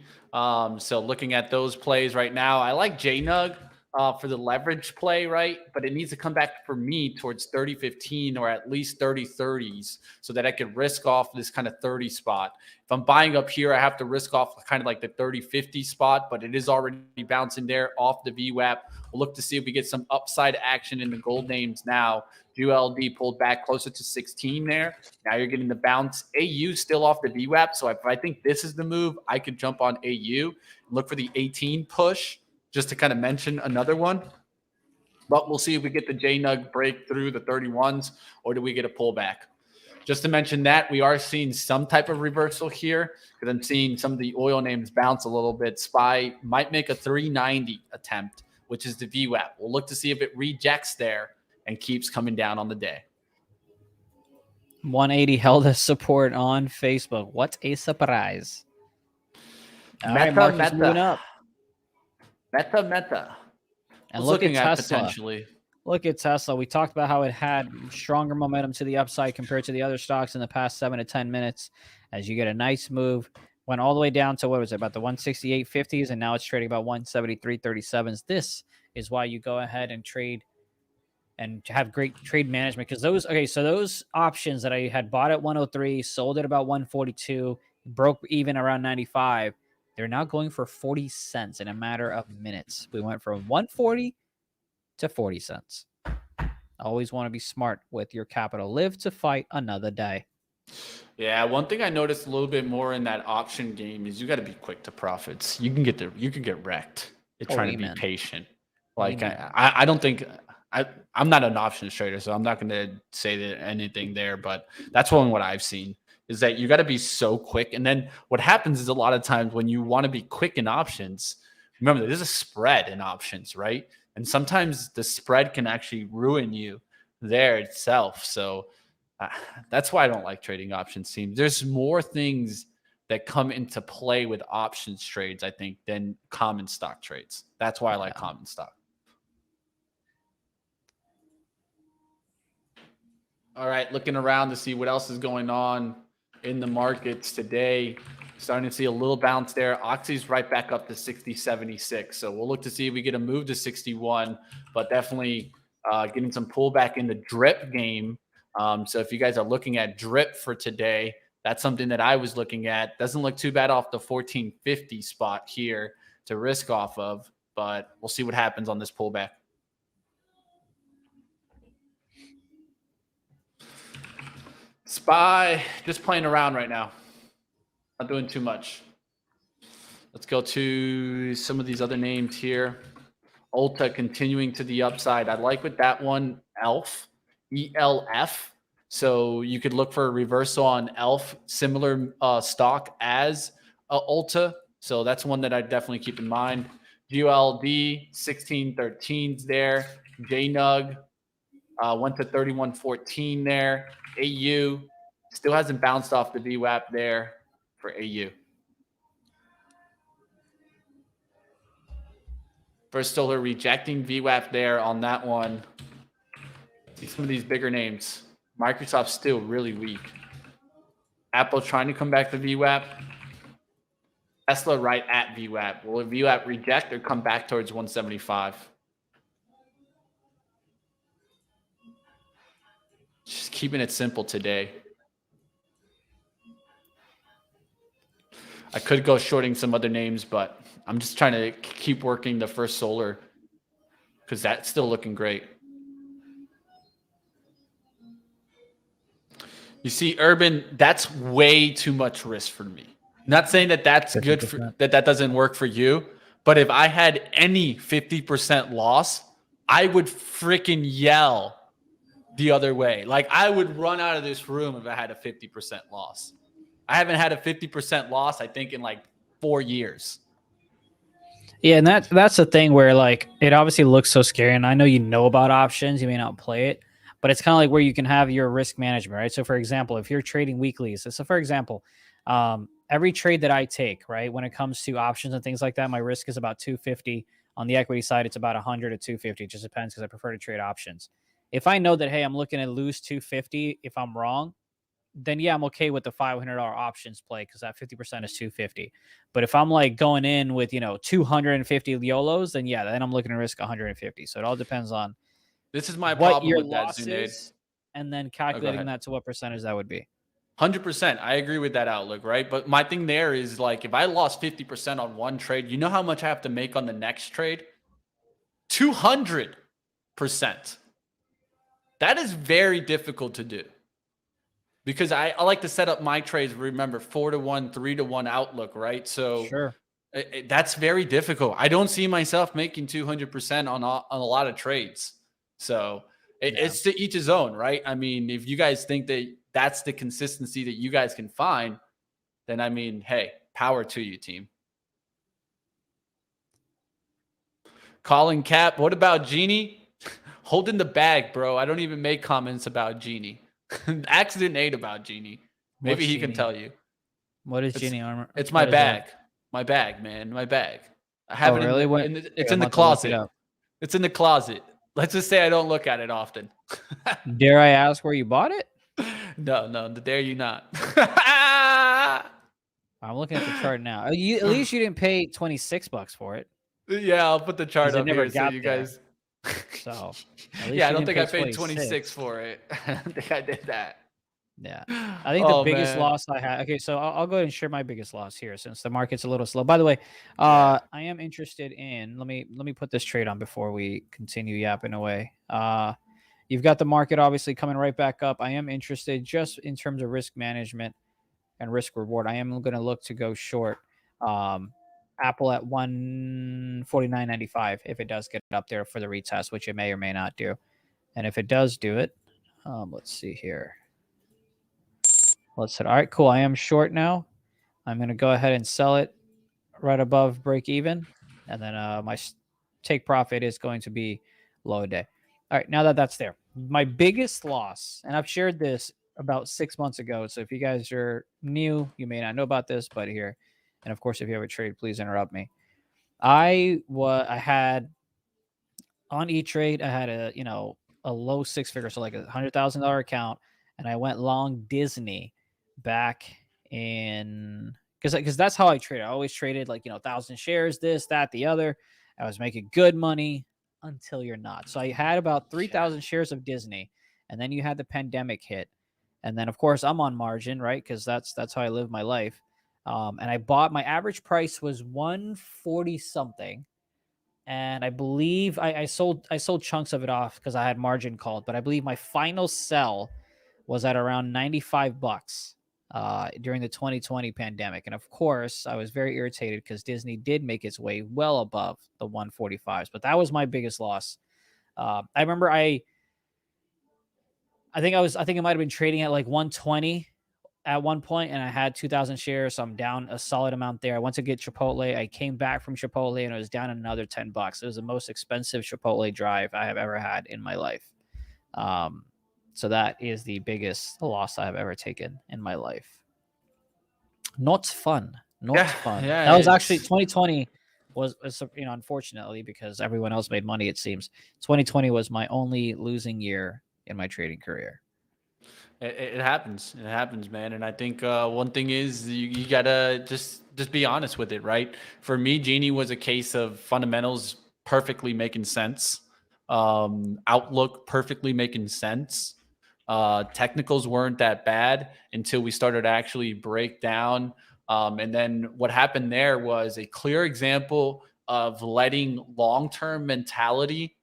So looking at those plays right now, I like JNUG. for the leverage play, right? But it needs to come back for me towards 30.15 or at least 30.30s so that I could risk off this kind of 30 spot. If I'm buying up here, I have to risk off kind of like the 30.50 spot, but it is already bouncing there off the VWAP. We'll look to see if we get some upside action in the gold names now. ULD pulled back closer to 16 there. Now you're getting the bounce. AU still off the VWAP. So if I think this is the move, I could jump on AU and look for the 18 push, just to kind of mention another one. But we'll see if we get the JNUG break through the 31s or do we get a pullback. Just to mention that, we are seeing some type of reversal here because I'm seeing some of the oil names bounce a little bit. SPY might make a 390 attempt, which is the VWAP. We'll look to see if it rejects there and keeps coming down on the day. 180 held as support on Facebook. What a surprise. All right, Marcus moving up. Meta. And look at Tesla. Potentially. Look at Tesla. We talked about how it had stronger momentum to the upside compared to the other stocks in the past 7 to 10 minutes. As you get a nice move, went all the way down to, what was it, about the 168.50s, and now it's trading about 173.37s. This is why you go ahead and trade and have great trade management, because those options that I had bought at 103, sold at about 142, broke even around 95. They're now going for 40 cents in a matter of minutes. We went from 140 to 40 cents. Always want to be smart with your capital. Live to fight another day. Yeah, one thing I noticed a little bit more in that option game is you got to be quick to profits. You can get wrecked. You're trying to be patient. Like I don't think I'm not an options trader, so I'm not going to say that anything there. But that's what I've seen is that you got to be so quick. And then what happens is a lot of times when you want to be quick in options, remember there's a spread in options, right? And sometimes the spread can actually ruin you there itself. So that's why I don't like trading options teams. There's more things that come into play with options trades, I think, than common stock trades. That's why I like common stock. All right, looking around to see what else is going on in the markets today. Starting to see a little bounce there. Oxy's right back up to 60.76. So we'll look to see if we get a move to 61, but definitely getting some pullback in the drip game. So if you guys are looking at drip for today, that's something that I was looking at. Doesn't look too bad off the 1450 spot here to risk off of, but we'll see what happens on this pullback. SPY, just playing around right now. Not doing too much. Let's go to some of these other names here. Ulta continuing to the upside. I like with that one, ELF, ELF. So you could look for a reversal on ELF, similar stock as Ulta. So that's one that I definitely keep in mind. ULD, 1613s there. JNUG went to 3114 there. AU still hasn't bounced off the VWAP there for AU. First Solar rejecting VWAP there on that one. See some of these bigger names. Microsoft's still really weak. Apple trying to come back to VWAP. Tesla right at VWAP. Will VWAP reject or come back towards 175? Just keeping it simple today. I could go shorting some other names, but I'm just trying to keep working the First Solar because that's still looking great. You see, Urban, that's way too much risk for me. Not saying that that's 50%. Good for that doesn't work for you, but if I had any 50% loss, I would freaking yell the other way. Like I would run out of this room if I had a 50% loss. I haven't had a 50% loss, I think, in like 4 years. Yeah, and that's the thing where like it obviously looks so scary. And I know you know about options, you may not play it, but it's kind of like where you can have your risk management, right? So for example, if you're trading weeklies, so for example, every trade that I take, right, when it comes to options and things like that, my risk is about 250. On the equity side, it's about 100 to 250. It just depends because I prefer to trade options. If I know that, hey, I'm looking to lose 250 if I'm wrong, then yeah, I'm okay with the $500 options play because that 50% is 250. But if I'm like going in with 250 YOLOs, then yeah, then I'm looking to risk 150. So it all depends on This is my what problem your with that, loss Zunaid. is, and then Oh, go calculating ahead. that to what percentage that would be. 100%. I agree with that outlook, right? But my thing there is like, if I lost 50% on one trade, you know how much I have to make on the next trade? 200%. That is very difficult to do because I like to set up my trades. Remember, 4-to-1, 3-to-1 outlook, right? So Sure. that's very difficult. I don't see myself making 200% on a lot of trades. So it's to each his own, right? I mean, if you guys think that that's the consistency that you guys can find, then I mean, hey, power to you, team. Colin Cap, what about Genie? Holding the bag, bro. I don't even make comments about Genie. Accident 8 about Genie. Maybe What's he can Genie? tell you. What is Genie armor? It's my What is that? bag. My bag, man. My bag. I have Oh, it really? it's I'm in the about to look it closet. up. It's in the closet. Let's just say I don't look at it often. Dare I ask where you bought it? No, dare you not. I'm looking at the chart now. At least you didn't pay $26 for it Yeah, I'll put the chart because it up never here so got you there. guys. So at least Yeah, I you don't didn't think pay I paid 26 26. for it. I don't think I did that. Yeah. I think the biggest loss I had. Okay, so I'll go ahead and share my biggest loss here since the market's a little slow. By the way, I am interested in let me put this trade on before we continue yapping away. You've got the market obviously coming right back up. I am interested just in terms of risk management and risk reward. I am going to look to go short Apple at 149.95 if it does get up there for the retest, which it may or may not do. And if it does do it, let's see here. Let's hit. All right, cool. I am short now. I'm going to go ahead and sell it right above break even. And then my take profit is going to be low day. All right, now that that's there, my biggest loss, and I've shared this about 6 months ago. So if you guys are new, you may not know about this, but here, and of course, if you have a trade, please interrupt me. I had on E-Trade, I had a low six figure, so like $100,000 account, and I went long Disney back in because that's how I traded. I always traded like 1,000 shares, this, that, the other. I was making good money until you're not. So I had about 3,000 shares of Disney, and then you had the pandemic hit, and then of course I'm on margin, right? Because that's how I live my life. And I bought, my average price was 140 something. And I believe I sold chunks of it off because I had margin called, but I believe my final sell was at around $95 during the 2020 pandemic. And of course, I was very irritated because Disney did make its way well above the 145s, but that was my biggest loss. I remember I think it might have been trading at like 120 at one point, and I had 2,000 shares, so I'm down a solid amount there. I went to get Chipotle. I came back from Chipotle, and it was down another $10. It was the most expensive Chipotle drive I have ever had in my life. So that is the biggest loss I have ever taken in my life. Not fun. Not fun. Yeah, That was actually 2020 was unfortunately, because everyone else made money, it seems. 2020 was my only losing year in my trading career. It happens. It happens, man. And I think one thing is you gotta just be honest with it, right? For me, Genie was a case of fundamentals perfectly making sense, outlook perfectly making sense. Technicals weren't that bad until we started to actually break down. And then what happened there was a clear example of letting long-term mentality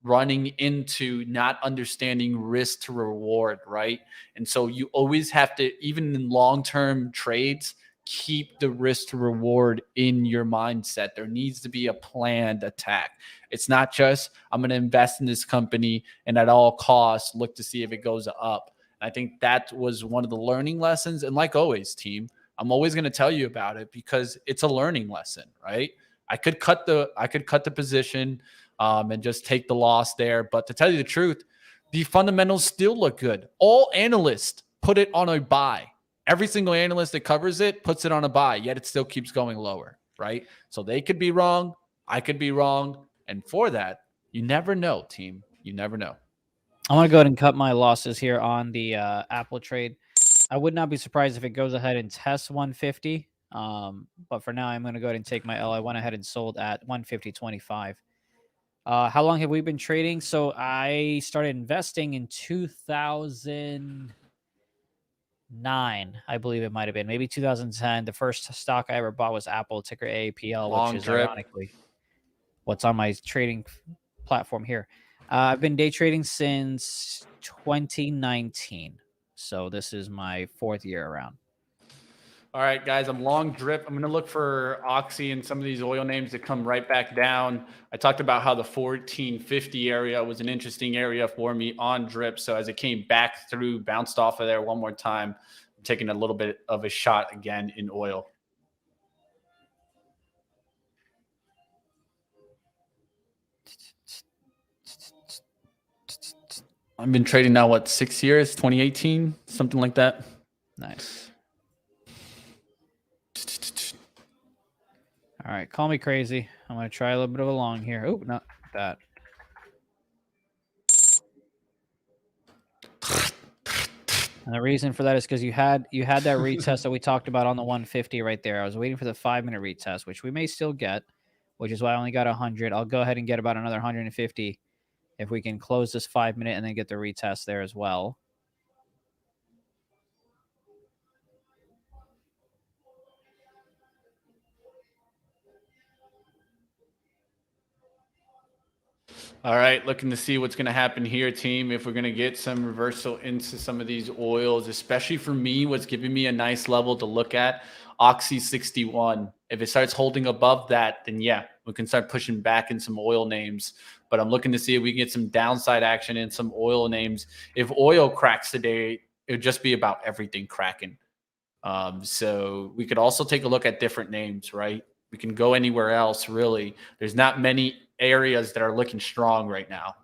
running into not understanding risk to reward, right? And so you always have to, even in long-term trades, keep the risk to reward in your mindset. There needs to be a planned attack. It's not just, I'm going to invest in this company and at all costs look to see if it goes up. I think that was one of the learning lessons. And like always, team, I'm always going to tell you about it because it's a learning lesson, right? I could cut the position and just take the loss there. But to tell you the truth, the fundamentals still look good. All analysts put it on a buy. Every single analyst that covers it puts it on a buy, yet it still keeps going lower, right? So they could be wrong. I could be wrong. And for that, you never know, team. You never know. I want to go ahead and cut my losses here on the Apple trade. I would not be surprised if it goes ahead and tests 150. But for now, I'm going to go ahead and take my L. I went ahead and sold at 150.25. How long have we been trading? So I started investing in 2009, I believe it might have been, maybe 2010. The first stock I ever bought was Apple, ticker AAPL, which Long is drip. ironically what's on my trading platform here. I've been day trading since 2019. So this is my 4th year around. All right, guys, I'm long drip. I'm going to look for Oxy and some of these oil names to come right back down. I talked about how the 1450 area was an interesting area for me on drip. So as it came back through, bounced off of there one more time, I'm taking a little bit of a shot again in oil. I've been trading now, what, 6 years, 2018, something like that. Nice. All right, call me crazy. I'm going to try a little bit of a long here. Oh, not that. And the reason for that is because you had that retest that we talked about on the 150 right there. I was waiting for the 5-minute retest, which we may still get, which is why I only got 100. I'll go ahead and get about another 150 if we can close this 5-minute and then get the retest there as well. All right, looking to see what's going to happen here, team. If we're going to get some reversal into some of these oils, especially for me, what's giving me a nice level to look at, Oxy 61. If it starts holding above that, then yeah, we can start pushing back in some oil names. But I'm looking to see if we can get some downside action in some oil names. If oil cracks today, it would just be about everything cracking. So we could also take a look at different names, right? We can go anywhere else, really. There's not many areas that are looking strong right now.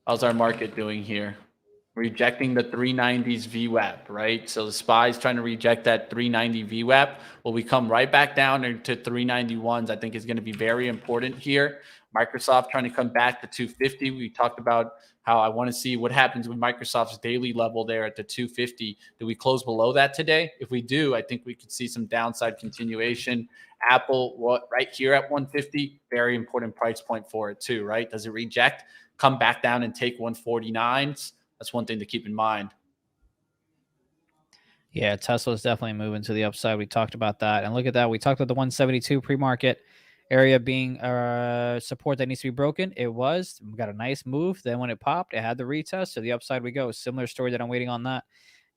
How's our market doing here? Rejecting the 390s VWAP, right? So the SPY's trying to reject that 390 VWAP. Will we come right back down into 391s? I think is going to be very important here. Microsoft trying to come back to 250. We talked about how I want to see what happens with Microsoft's daily level there at the 250. Do we close below that today? If we do, I think we could see some downside continuation. Apple, right here at 150, very important price point for it too, right? Does it reject, come back down and take 149s? That's one thing to keep in mind. Yeah, Tesla's definitely moving to the upside. We talked about that. And look at that. We talked about the 172 pre-market area being support that needs to be broken. It was. We got a nice move. Then when it popped, it had the retest. To the upside we go. Similar story that I'm waiting on that.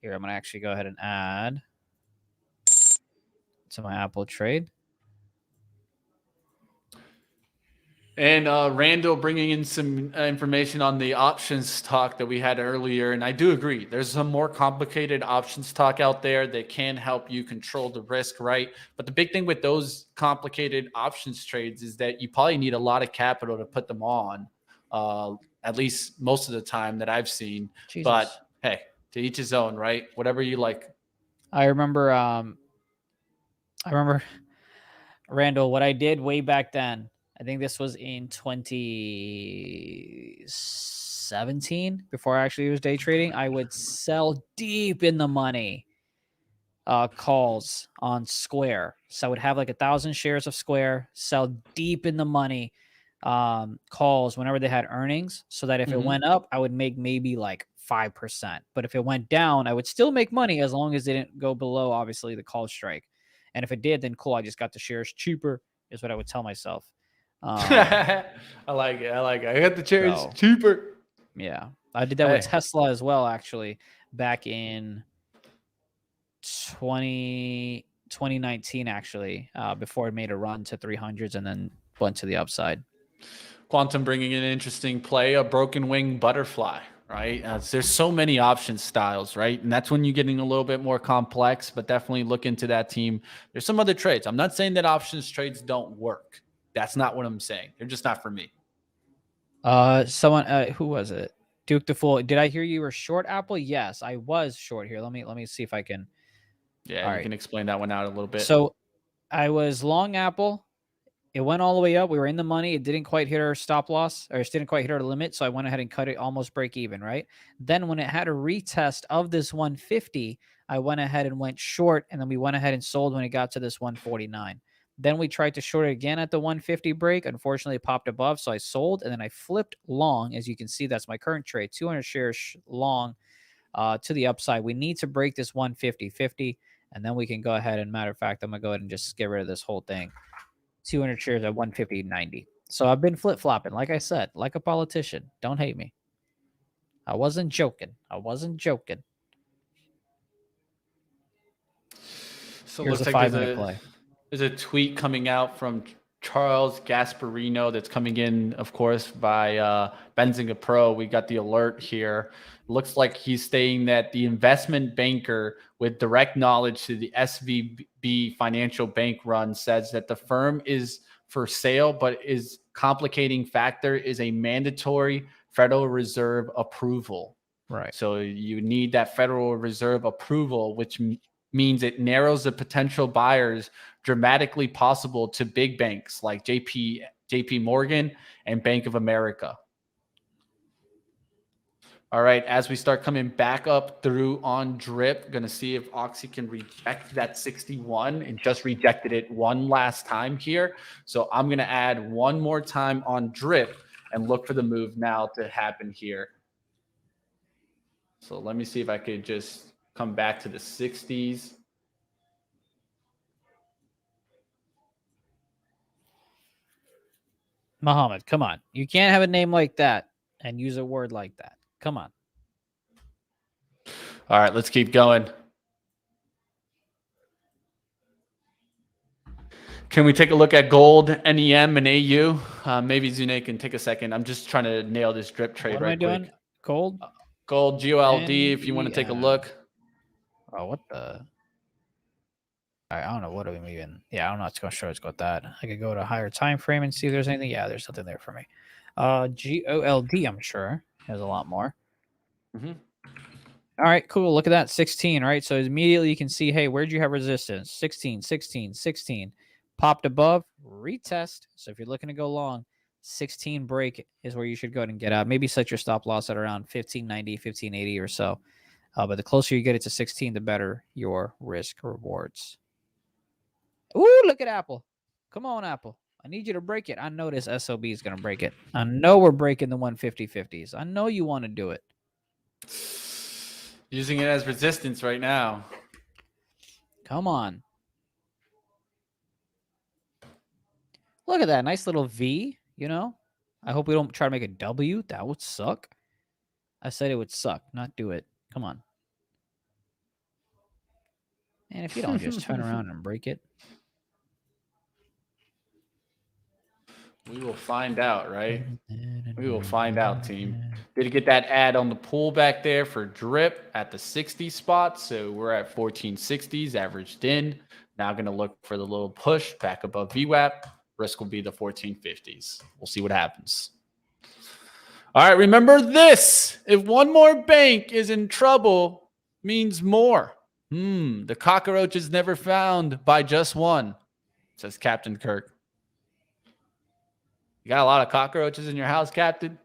Here, I'm going to actually go ahead and add to my Apple trade. And Randall bringing in some information on the options talk that we had earlier. And I do agree. There's some more complicated options talk out there that can help you control the risk, right? But the big thing with those complicated options trades is that you probably need a lot of capital to put them on, at least most of the time that I've seen. Jesus. But hey, to each his own, right? Whatever you like. I remember, Randall, what I did way back then, I think this was in 2017, before I actually was day trading. I would sell deep in the money calls on Square. So I would have like 1,000 shares of Square, sell deep in the money calls whenever they had earnings, so that if it went up, I would make maybe like 5%. But if it went down, I would still make money as long as it didn't go below, obviously, the call strike. And if it did, then cool, I just got the shares cheaper, is what I would tell myself. I like it. I got the shares cheaper. Yeah. I did that with Tesla as well, actually, back in 2019, actually, before it made a run to 300s and then went to the upside. Quantum bringing in an interesting play, a broken wing butterfly, right? There's so many option styles, right? And that's when you're getting a little bit more complex, but definitely look into that team. There's some other trades. I'm not saying that options trades don't work. That's not what I'm saying. They're just not for me. Someone, who was it? Duke the Fool. Did I hear you were short Apple? Yes, I was short here. Let me see if I can. Yeah, you can explain that one out a little bit. So I was long Apple. It went all the way up. We were in the money. It didn't quite hit our stop loss, or it didn't quite hit our limit. So I went ahead and cut it almost break even, right? Then when it had a retest of this 150, I went ahead and went short, and then we went ahead and sold when it got to this 149. Then we tried to short it again at the 150 break. Unfortunately, it popped above, so I sold, and then I flipped long. As you can see, that's my current trade, 200 shares long to the upside. We need to break this 150.50, and then we can go ahead and, matter of fact, I'm going to go ahead and just get rid of this whole thing. 200 shares at 150.90. So I've been flip-flopping, like I said, like a politician. Don't hate me. I wasn't joking. So Here's it looks a like 5-minute play. there's a tweet coming out from Charles Gasparino that's coming in, of course, by Benzinga Pro. We got the alert here. Looks like he's saying that the investment banker with direct knowledge to the SVB financial bank run says that the firm is for sale, but is complicating factor is a mandatory Federal Reserve approval. Right. So you need that Federal Reserve approval, which means it narrows the potential buyers dramatically possible to big banks like JP Morgan and Bank of America. All right, as we start coming back up through on drip, going to see if Oxy can reject that 61 and just rejected it one last time here. So I'm going to add one more time on drip and look for the move now to happen here. So let me see if I could just come back to the 60s. Muhammad, come on. You can't have a name like that and use a word like that. Come on. All right, let's keep going. Can we take a look at gold, NEM, and AU? Maybe Zunaid can take a second. I'm just trying to nail this drip trade What am I right doing? quick. Gold? Gold, GOLD, if you want to take a look. Oh, what the? I don't know what I'm even. Yeah, I'm not sure it's got that. I could go to a higher time frame and see if there's anything. Yeah, there's nothing there for me. GOLD, I'm sure has a lot more. Mm-hmm. All right, cool. Look at that, 16, right? So immediately you can see, hey, where'd you have resistance? 16, 16, 16. Popped above, retest. So if you're looking to go long, 16 break is where you should go ahead and get out. Maybe set your stop loss at around 1590, 1580 or so. But the closer you get it to 16, the better your risk rewards. Ooh, look at Apple. Come on, Apple. I need you to break it. I know this SOB is going to break it. I know we're breaking the 150-50s. I know you want to do it. Using it as resistance right now. Come on. Look at that. Nice little V, you know? I hope we don't try to make a W. That would suck. I said it would suck, not do it. Come on. And if you don't just turn around and break it. We will find out, right? We will find out, team. Did get that ad on the pool back there for drip at the 60 spot. So we're at 1460s averaged in. Now going to look for the little push back above VWAP. Risk will be the 1450s. We'll see what happens. All right, remember this. If one more bank is in trouble, means more. The cockroach is never found by just one, says Captain Kirk. You got a lot of cockroaches in your house, Captain?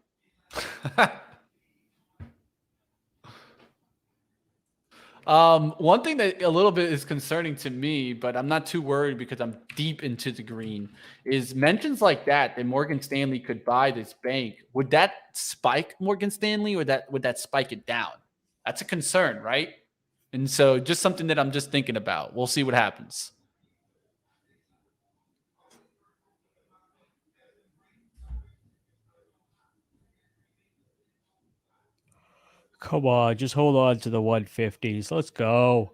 One thing that a little bit is concerning to me, but I'm not too worried because I'm deep into the green, is mentions like that Morgan Stanley could buy this bank. Would that spike Morgan Stanley, or would that spike it down? That's a concern, right? And so just something that I'm just thinking about. We'll see what happens. Come on, just hold on to the 150s. Let's go.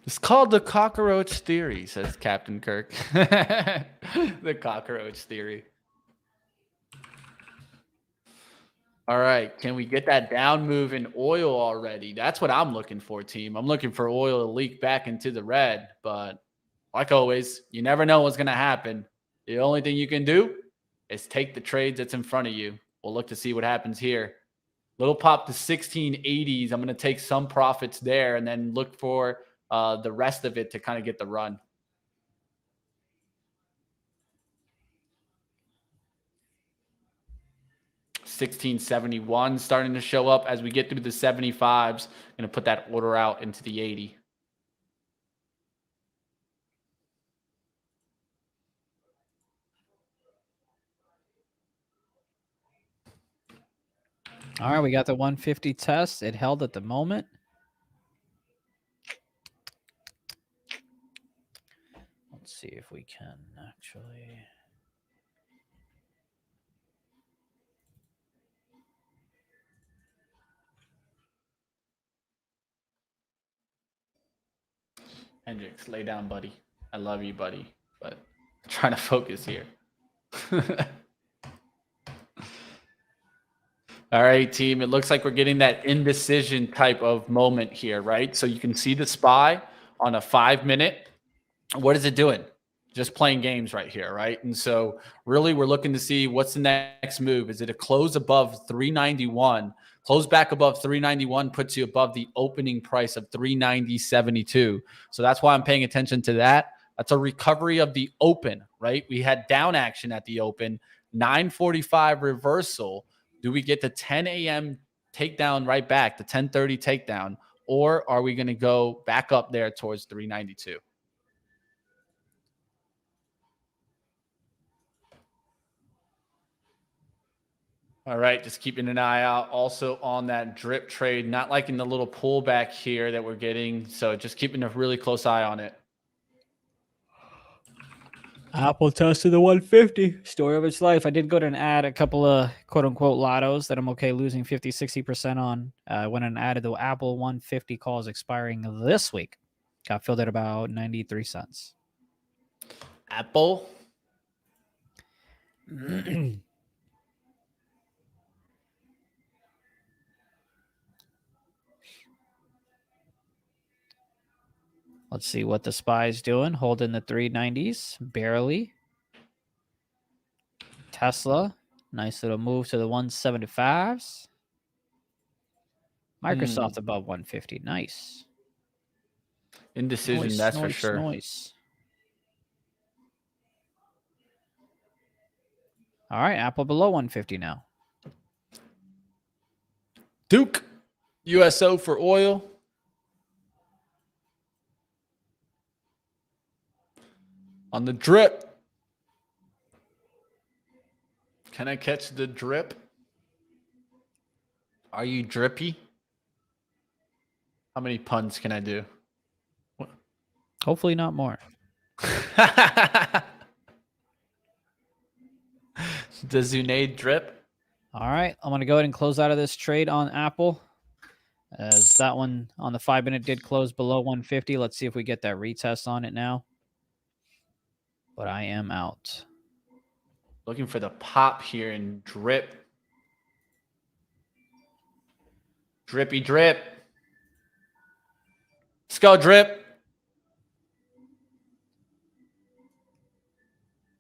It's called the cockroach theory, says Captain Kirk. The cockroach theory. All right. Can we get that down move in oil already? That's what I'm looking for, team. I'm looking for oil to leak back into the red. But like always, you never know what's going to happen. The only thing you can do is take the trades that's in front of you. We'll look to see what happens here. Little pop to 1680s. I'm going to take some profits there and then look for the rest of it to kind of get the run. 1671 starting to show up as we get through the 75s. Going to put that order out into the 80. All right, we got the 150 test. It held at the moment. Let's see if we can actually. Hendricks, lay down, buddy. I love you, buddy, but I'm trying to focus here. All right, team. It looks like we're getting that indecision type of moment here, right? So you can see the SPY on a 5-minute. What is it doing? Just playing games right here, right? And so really we're looking to see what's the next move. Is it a close above 391? Close back above 391 puts you above the opening price of 390.72. So that's why I'm paying attention to that. That's a recovery of the open, right? We had down action at the open, 9:45 reversal. Do we get the 10 a.m. takedown right back, the 10:30 takedown, or are we going to go back up there towards 392? All right, just keeping an eye out also on that drip trade. Not liking the little pullback here that we're getting, so just keeping a really close eye on it. Apple tested the 150. Story of its life. I did go to and add a couple of quote-unquote lottos that I'm okay losing 50, 60% on. I went and added the Apple 150 calls expiring this week. Got filled at about 93 cents. Apple? Let's see what the SPY's doing. Holding the 390s, barely. Tesla, nice little move to the 175s. Microsoft above 150, nice. Indecision, that's for sure. Noise. All right, Apple below 150 now. Duke, USO for oil. On the drip. Can I catch the drip? Are you drippy? How many puns can I do? Hopefully not more. Does Zunaid drip? All right, I'm going to go ahead and close out of this trade on Apple. As that one on the 5-minute did close below 150. Let's see if we get that retest on it now. But I am out. Looking for the pop here and drip. Drippy drip. Let's go, drip.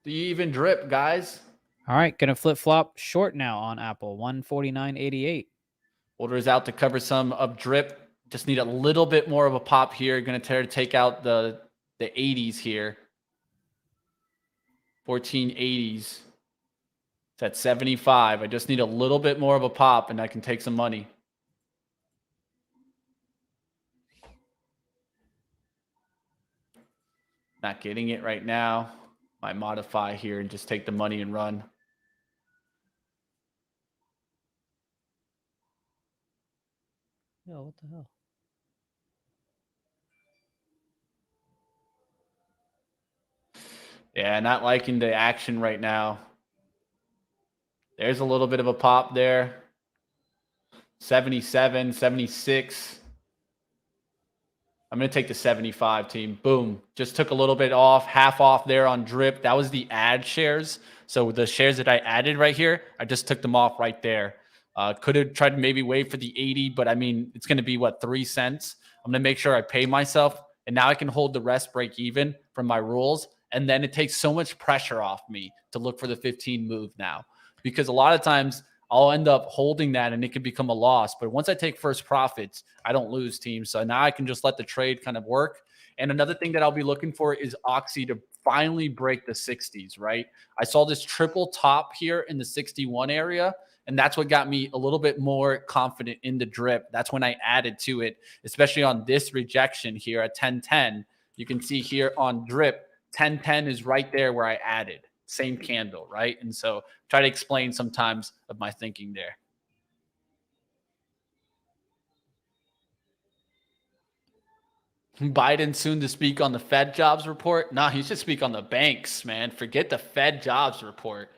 Do you even drip, guys? All right, going to flip-flop short now on Apple, 149.88. Order is out to cover some of drip. Just need a little bit more of a pop here. Going to take out the 80s here. 1480s. It's at 75. I just need a little bit more of a pop and I can take some money. Not getting it right now. Might modify here and just take the money and run. Yo, what the hell? Yeah, not liking the action right now. There's a little bit of a pop there. 77, 76. I'm going to take the 75 team. Boom. Just took a little bit off, half off there on drip. That was the add shares. So the shares that I added right here, I just took them off right there. Could have tried to maybe wait for the 80, but I mean, it's going to be what, 3 cents. I'm going to make sure I pay myself. And now I can hold the rest break even from my rules. And then it takes so much pressure off me to look for the 15 move now. Because a lot of times I'll end up holding that and it can become a loss. But once I take first profits, I don't lose, team. So now I can just let the trade kind of work. And another thing that I'll be looking for is Oxy to finally break the 60s, right? I saw this triple top here in the 61 area. And that's what got me a little bit more confident in the drip. That's when I added to it, especially on this rejection here at 1010. You can see here on drip, 1010 is right there where I added. Same candle, right? And so try to explain sometimes of my thinking there. Biden soon to speak on the Fed jobs report. Nah, he should speak on the banks, man. Forget the Fed jobs report.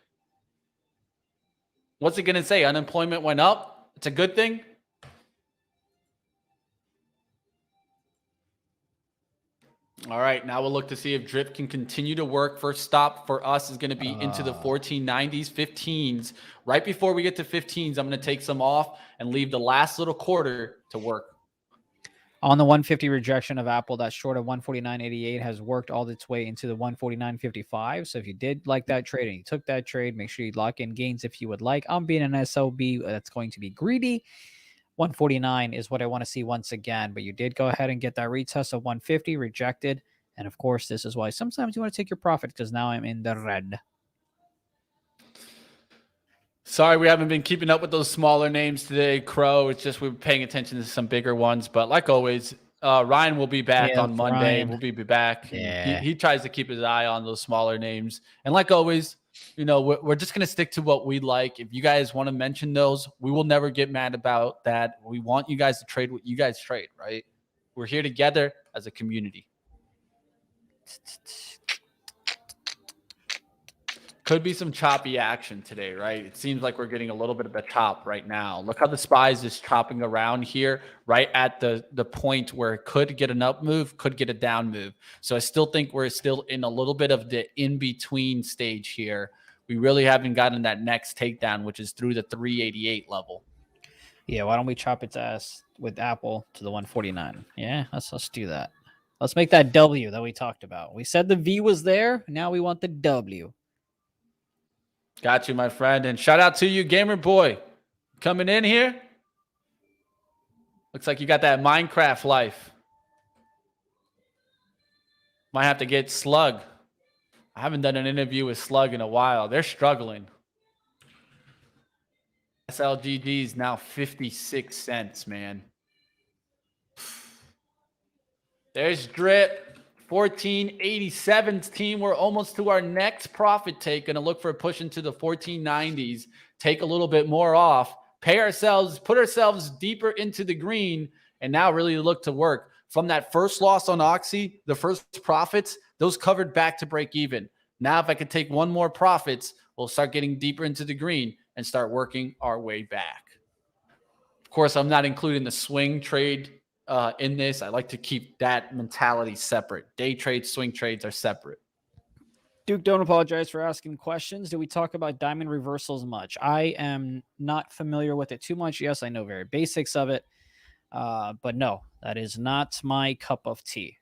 What's it going to say? Unemployment went up? It's a good thing? All right, now we'll look to see if drip can continue to work. First stop for us is going to be into the 1490s, 15s. Right before we get to 15s, I'm going to take some off and leave the last little quarter to work. On the 150 rejection of Apple, that short of 149.88 has worked all its way into the 149.55. So if you did like that trade and you took that trade, make sure you lock in gains if you would like. I'm being an SLB that's going to be greedy. 149 is what I want to see once again, but you did go ahead and get that retest of 150 rejected. And of course, this is why sometimes you want to take your profit, because now I'm in the red. Sorry, we haven't been keeping up with those smaller names today, Crow. It's just we're paying attention to some bigger ones. But like always, Ryan will be back on Monday. Ryan. We'll be back. Yeah. He tries to keep his eye on those smaller names. And like always, you know, we're just going to stick to what we like. If you guys want to mention those, we will never get mad about that. We want you guys to trade what you guys trade, right? We're here together as a community. Could be some choppy action today, right? It seems like we're getting a little bit of a chop right now. Look how the SPY is just chopping around here, right at the point where it could get an up move, could get a down move. So I still think we're still in a little bit of the in-between stage here. We really haven't gotten that next takedown, which is through the 388 level. Yeah, why don't we chop its ass with Apple to the 149? Yeah, let's do that. Let's make that W that we talked about. We said the V was there. Now we want the W. Got you, my friend. And shout out to you, Gamer Boy. Coming in here. Looks like you got that Minecraft life. Might have to get Slug. I haven't done an interview with Slug in a while. They're struggling. SLGG is now 56 cents, man. There's drip. 1487's team. We're almost to our next profit take. Going to look for a push into the 1490s. Take a little bit more off. Pay ourselves, put ourselves deeper into the green, and now really look to work. From that first loss on Oxy, the first profits, those covered back to break even. Now if I could take one more profits, we'll start getting deeper into the green and start working our way back. Of course, I'm not including the swing trade in this. I like to keep that mentality separate. Day trades, swing trades are separate. Duke, don't apologize for asking questions. Do we talk about diamond reversals much? I am not familiar with it too much. Yes, I know very basics of it. But no, that is not my cup of tea.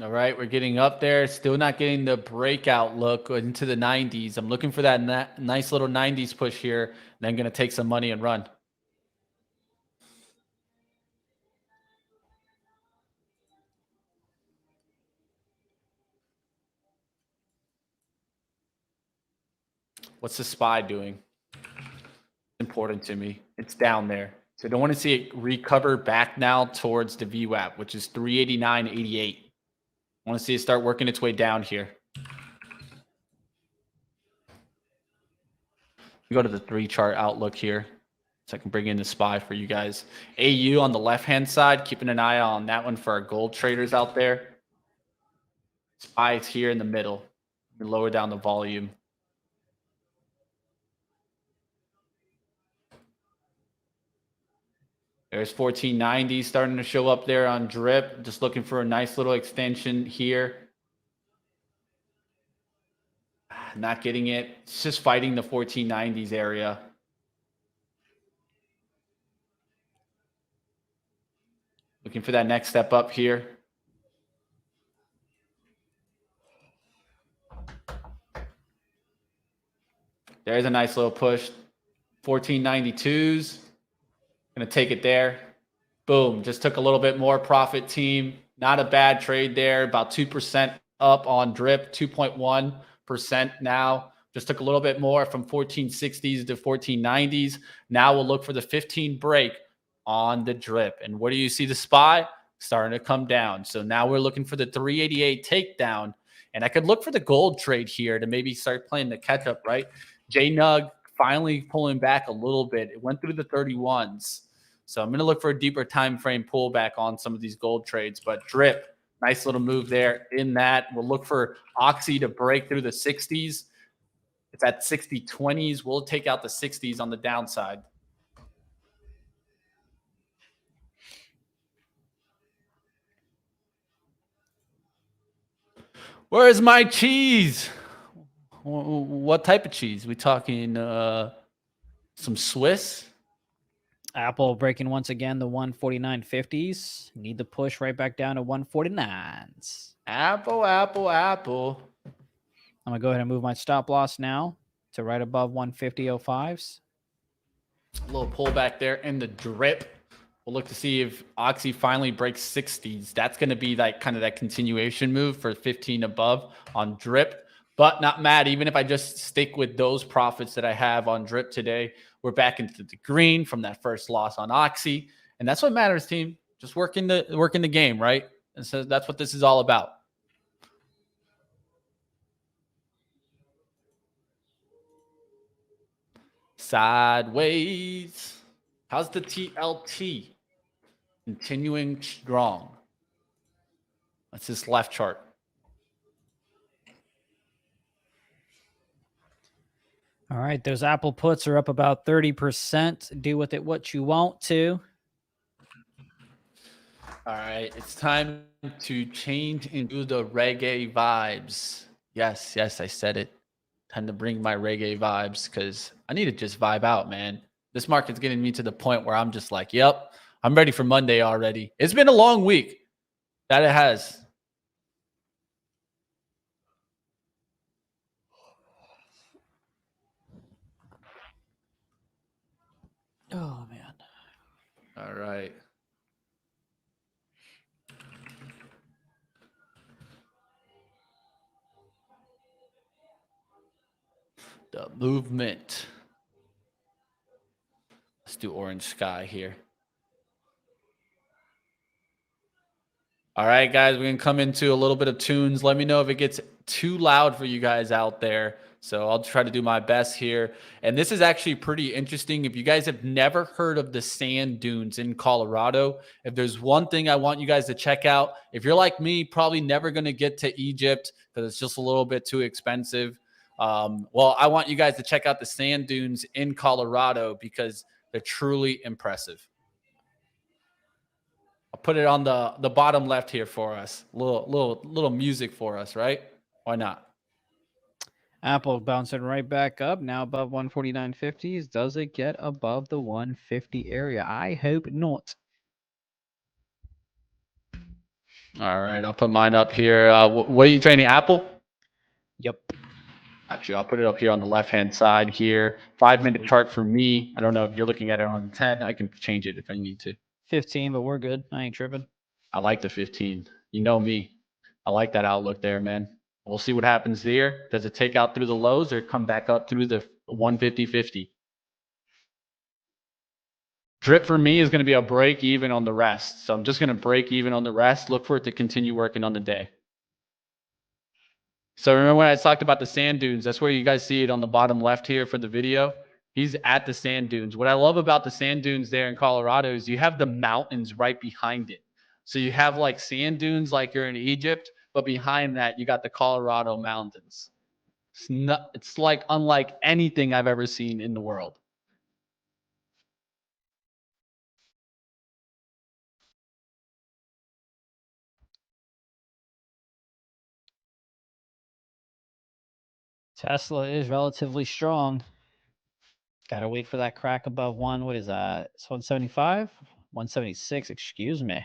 All right, we're getting up there. Still not getting the breakout look into the 90s. I'm looking for that nice little 90s push here. Then going to take some money and run. What's the SPY doing? Important to me. It's down there. So I don't want to see it recover back now towards the VWAP, which is 389.88. I want to see it start working its way down here. Go to the 3-chart outlook here so I can bring in the SPY for you guys. AU on the left-hand side, keeping an eye on that one for our gold traders out there. SPY is here in the middle. Lower down the volume. There's 1490 starting to show up there on drip. Just looking for a nice little extension here. Not getting it. It's just fighting the 1490s area. Looking for that next step up here. There's a nice little push. 1492s. Going to take it there. Boom. Just took a little bit more profit, team. Not a bad trade there. About 2% up on drip. 2.1% now. Just took a little bit more from 1460s to 1490s. Now we'll look for the 15 break on the drip. And where do you see the SPY? Starting to come down. So now we're looking for the 388 takedown. And I could look for the gold trade here to maybe start playing the catch up, right? JNUG finally pulling back a little bit. It went through the 31s. So I'm going to look for a deeper time frame pullback on some of these gold trades. But drip, nice little move there in that. We'll look for Oxy to break through the 60s. It's at 60-20s. We'll take out the 60s on the downside. Where's my cheese? What type of cheese? We talking some Swiss? Apple breaking once again the 149.50s. Need the push right back down to 149s. Apple. I'm going to go ahead and move my stop loss now to right above 150.05s. A little pullback there in the drip. We'll look to see if Oxy finally breaks 60s. That's going to be like kind of that continuation move for 15 above on drip. But not mad. Even if I just stick with those profits that I have on drip today, we're back into the green from that first loss on Oxy. And that's what matters, team. Just working the game, right? And so that's what this is all about. Sideways. How's the TLT? Continuing strong. That's this left chart. All right, those Apple puts are up about 30%. Do with it what you want to. All right, it's time to change into the reggae vibes. Yes, I said it. Time to bring my reggae vibes because I need to just vibe out, man. This market's getting me to the point where I'm just like, yep, I'm ready for Monday already. It's been a long week. That it has. Oh, man. All right. The movement. Let's do orange sky here. All right, guys, we're going to come into a little bit of tunes. Let me know if it gets too loud for you guys out there. So I'll try to do my best here. And this is actually pretty interesting. If you guys have never heard of the sand dunes in Colorado, if there's one thing I want you guys to check out, if you're like me, probably never going to get to Egypt because it's just a little bit too expensive. Well, I want you guys to check out the sand dunes in Colorado because they're truly impressive. I'll put it on the bottom left here for us. Little music for us, right? Why not? Apple bouncing right back up, now above 149.50s. Does it get above the 150 area? I hope not. All right, I'll put mine up here. What are you trading, Apple? Yep. Actually, I'll put it up here on the left-hand side here. 5-minute chart for me. I don't know if you're looking at it on 10. I can change it if I need to. 15, but we're good. I ain't tripping. I like the 15. You know me. I like that outlook there, man. We'll see what happens there. Does it take out through the lows or come back up through the 150.50? Drip for me is going to be a break even on the rest. So I'm just going to break even on the rest. Look for it to continue working on the day. So remember when I talked about the sand dunes? That's where you guys see it on the bottom left here for the video. He's at the sand dunes. What I love about the sand dunes there in Colorado is you have the mountains right behind it. So you have like sand dunes like you're in Egypt, but behind that you got the Colorado mountains. It's like unlike anything I've ever seen in the world. Tesla is relatively strong. Gotta wait for that crack above one. What is that? It's 175? 176, excuse me.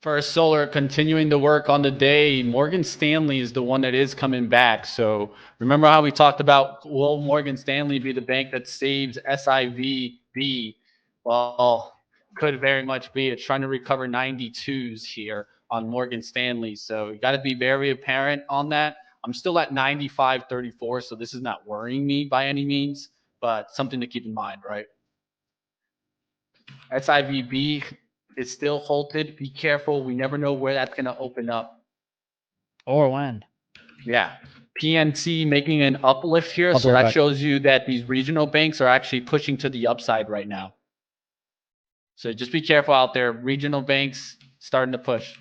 First Solar continuing to work on the day. Morgan Stanley is the one that is coming back. So remember how we talked about, will Morgan Stanley be the bank that saves SIVB? Well, could very much be. It's trying to recover 92s here on Morgan Stanley. So you got to be very apparent on that. I'm still at 95.34, so this is not worrying me by any means, but something to keep in mind, right? SIVB is still halted. Be careful. We never know where that's going to open up. Or when. Yeah. PNC making an uplift here. I'll So be right that back. shows you that these regional banks are actually pushing to the upside right now. So just be careful out there. Regional banks starting to push.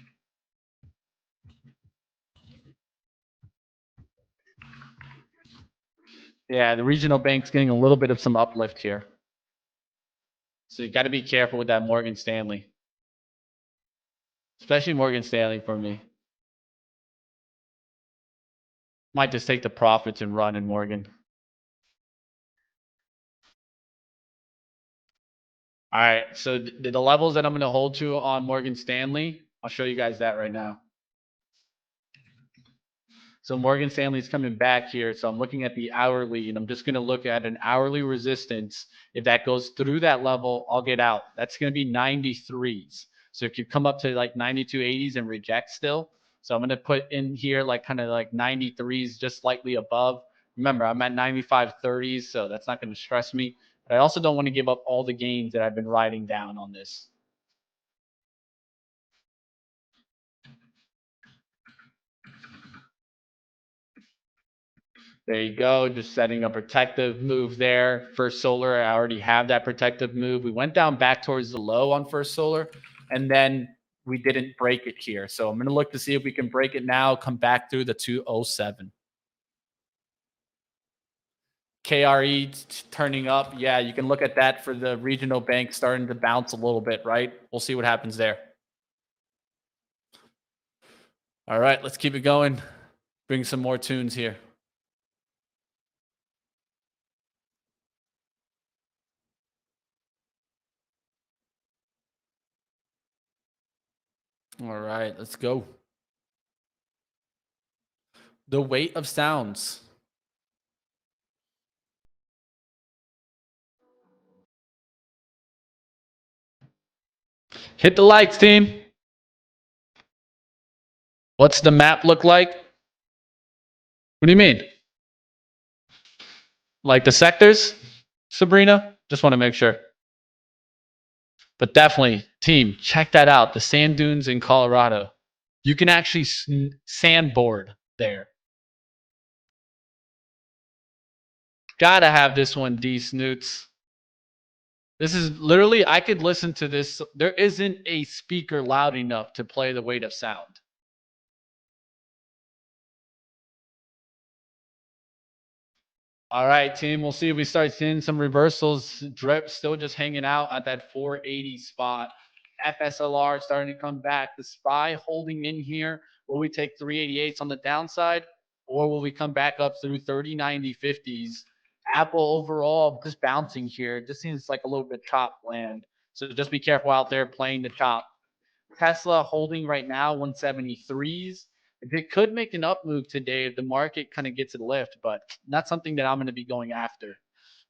Yeah, the regional bank's getting a little bit of some uplift here. So you got to be careful with that Morgan Stanley. Especially Morgan Stanley for me. Might just take the profits and run in Morgan. All right, so the levels that I'm going to hold to on Morgan Stanley, I'll show you guys that right now. So Morgan Stanley's coming back here. So I'm looking at the hourly, and I'm just going to look at an hourly resistance. If that goes through that level, I'll get out. That's going to be 93s. So if you come up to like 92.80s and reject still, so I'm going to put in here like kind of like 93s, just slightly above. Remember, I'm at 95.30s, so that's not going to stress me. But I also don't want to give up all the gains that I've been riding down on this. There you go. Just setting a protective move there. First Solar, I already have that protective move. We went down back towards the low on First Solar, and then we didn't break it here. So I'm going to look to see if we can break it now, come back through the 207. KRE turning up. Yeah, you can look at that for the regional bank starting to bounce a little bit, right? We'll see what happens there. All right, let's keep it going. Bring some more tunes here. All right, let's go. The weight of sounds. Hit the lights, team. What's the map look like? What do you mean? Like the sectors, Sabrina? Just want to make sure. But definitely, team, check that out. The sand dunes in Colorado. You can actually sandboard there. Gotta have this one, D Snoots. This is literally, I could listen to this. There isn't a speaker loud enough to play the weight of sound. All right, team. We'll see if we start seeing some reversals. Drip still just hanging out at that 480 spot. FSLR starting to come back. The SPY holding in here. Will we take 388s on the downside, or will we come back up through 30, 90, 50s? Apple overall just bouncing here. Just seems like a little bit chop land. So just be careful out there playing the chop. Tesla holding right now 173s. It could make an up move today if the market kind of gets a lift, but not something that I'm going to be going after.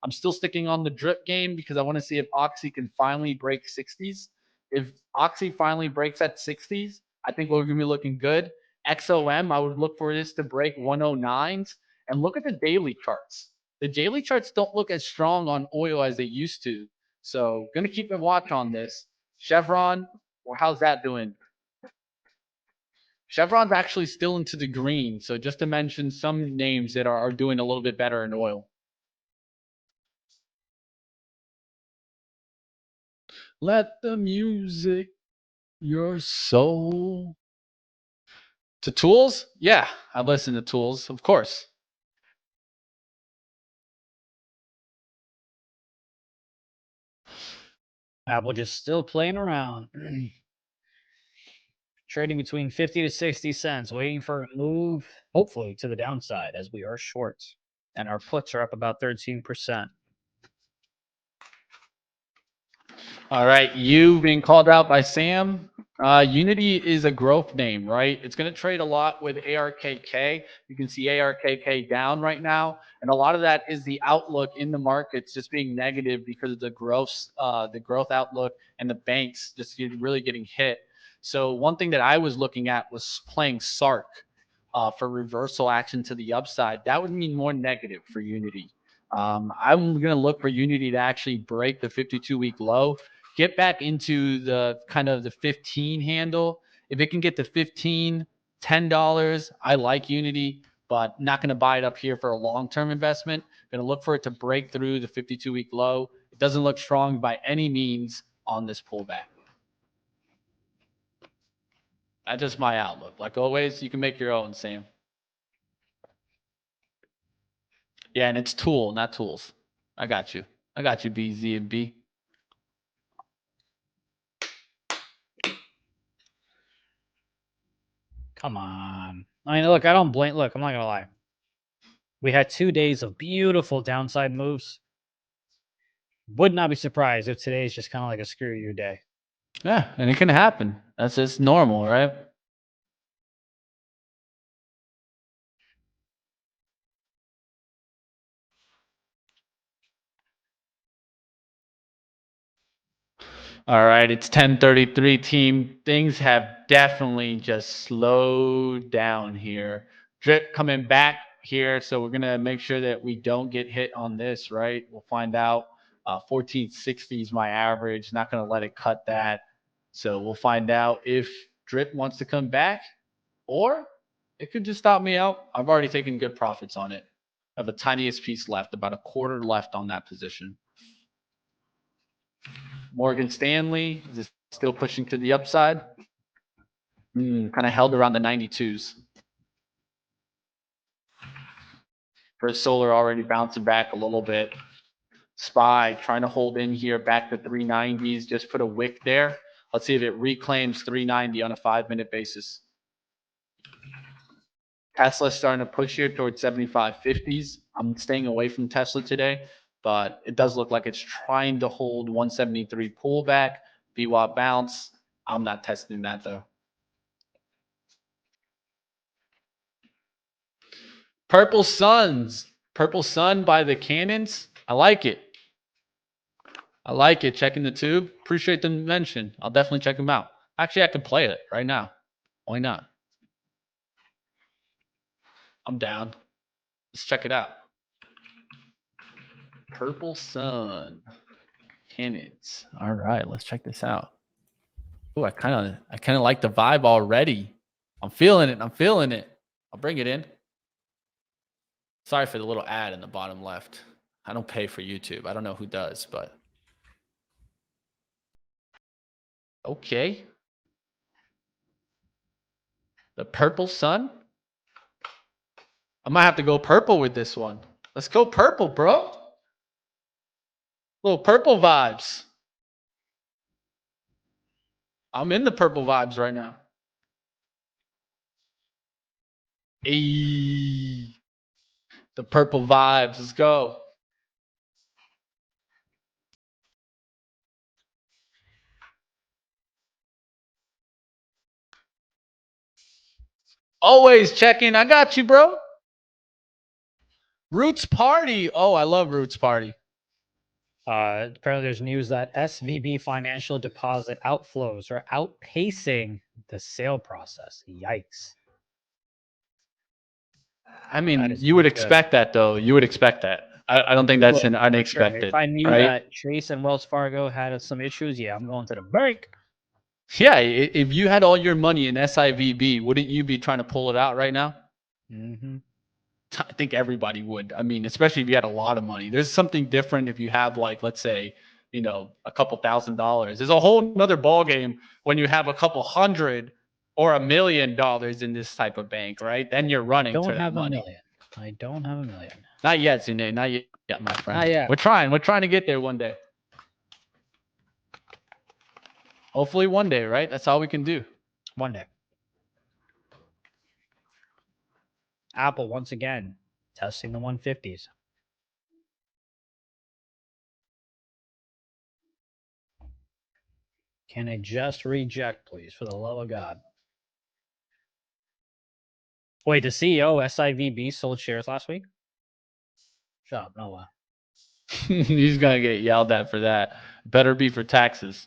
I'm still sticking on the drip game because I want to see if Oxy can finally break 60s. If Oxy finally breaks at 60s, I think we're going to be looking good. XOM, I would look for this to break 109s. And look at the daily charts. The daily charts don't look as strong on oil as they used to. So going to keep a watch on this. Chevron, well, how's that doing? Chevron's actually still into the green. So just to mention some names that are doing a little bit better in oil. Let the music, your soul. To Tools? Yeah, I listen to Tools, of course. Apple just still playing around. Trading between 50 to 60 cents, waiting for a move, hopefully to the downside, as we are short. And our puts are up about 13%. All right, you being called out by Sam. Unity is a growth name, right? It's going to trade a lot with ARKK. You can see ARKK down right now, and a lot of that is the outlook in the markets just being negative because of the growth outlook, and the banks just really getting hit. So one thing that I was looking at was playing SARK for reversal action to the upside. That would mean more negative for Unity. I'm going to look for Unity to actually break the 52-week low, get back into the kind of the 15 handle. If it can get to 15, $10, I like Unity, but not going to buy it up here for a long-term investment. Going to look for it to break through the 52-week low. It doesn't look strong by any means on this pullback. That's just my outlook. Like always, you can make your own, Sam. Yeah, and it's tool, not tools. I got you. I got you, B, Z, and B. Come on. I mean, look, I don't blame. Look, I'm not gonna lie. We had 2 days of beautiful downside moves. Would not be surprised if today's just kind of like a screw you day. Yeah, and it can happen. That's just normal, right? All right, it's 10:33, team. Things have definitely just slowed down here. Drip coming back here, so we're gonna make sure that we don't get hit on this, right? We'll find out. 1460 is my average. Not gonna let it cut that. So we'll find out if Drip wants to come back, or it could just stop me out. I've already taken good profits on it. I have the tiniest piece left, about a quarter left on that position. Morgan Stanley is still pushing to the upside. Kind of held around the 92s. First Solar already bouncing back a little bit. SPY trying to hold in here back to 390s. Just put a wick there. Let's see if it reclaims 390 on a 5-minute basis. Tesla's starting to push here towards 75.50s. I'm staying away from Tesla today, but it does look like it's trying to hold 173 pullback, VWAP bounce. I'm not testing that though. Purple Suns. Purple Sun by the Cannons. I like it. I like it. Checking the tube. Appreciate the mention. I'll definitely check them out. Actually, I can play it right now. Why not? I'm down. Let's check it out. Purple Sun. Cannons. All right, let's check this out. Oh, I kind of like the vibe already. I'm feeling it. I'm feeling it. I'll bring it in. Sorry for the little ad in the bottom left. I don't pay for YouTube. I don't know who does, but okay. The Purple Sun. I might have to go purple with this one. Let's go purple, bro. Little purple vibes. I'm in the purple vibes right now. Ayy. The purple vibes. Let's go. Always checking. I got you, bro. Roots Party. Oh, I love Roots Party. Apparently, there's news that SVB financial deposit outflows are outpacing the sale process. Yikes. I mean, That is you would not good. expect that, though. You would expect that. I don't think that's Look, an sure, unexpected, if I knew right? that Chase and Wells Fargo had some issues, yeah, I'm going to the bank. Yeah, if you had all your money in SIVB, wouldn't you be trying to pull it out right now? Mm-hmm. I think everybody would. I mean, especially if you had a lot of money. There's something different if you have, like, let's say, a couple $1,000. There's a whole nother ball game when you have a couple hundred or $1 million in this type of bank, right? Then you're running to Don't that have money. $1 million. I don't have $1 million. Not yet, Zunaid. Not yet, my friend. Not yet. We're trying. We're trying to get there one day. Hopefully one day, right? That's all we can do. One day. Apple once again testing the 150s. Can I just reject, please, for the love of God? Wait, the CEO SIVB sold shares last week? Shut up, no way. He's gonna get yelled at for that. Better be for taxes.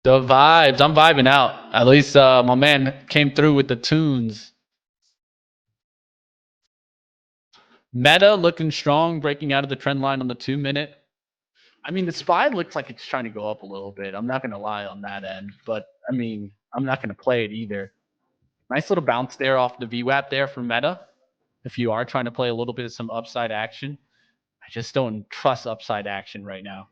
The vibes. I'm vibing out. At least my man came through with the tunes. Meta looking strong, breaking out of the trend line on the 2-minute. I mean, the SPY looks like it's trying to go up a little bit. I'm not going to lie on that end. But, I mean, I'm not going to play it either. Nice little bounce there off the VWAP there for Meta. If you are trying to play a little bit of some upside action. I just don't trust upside action right now.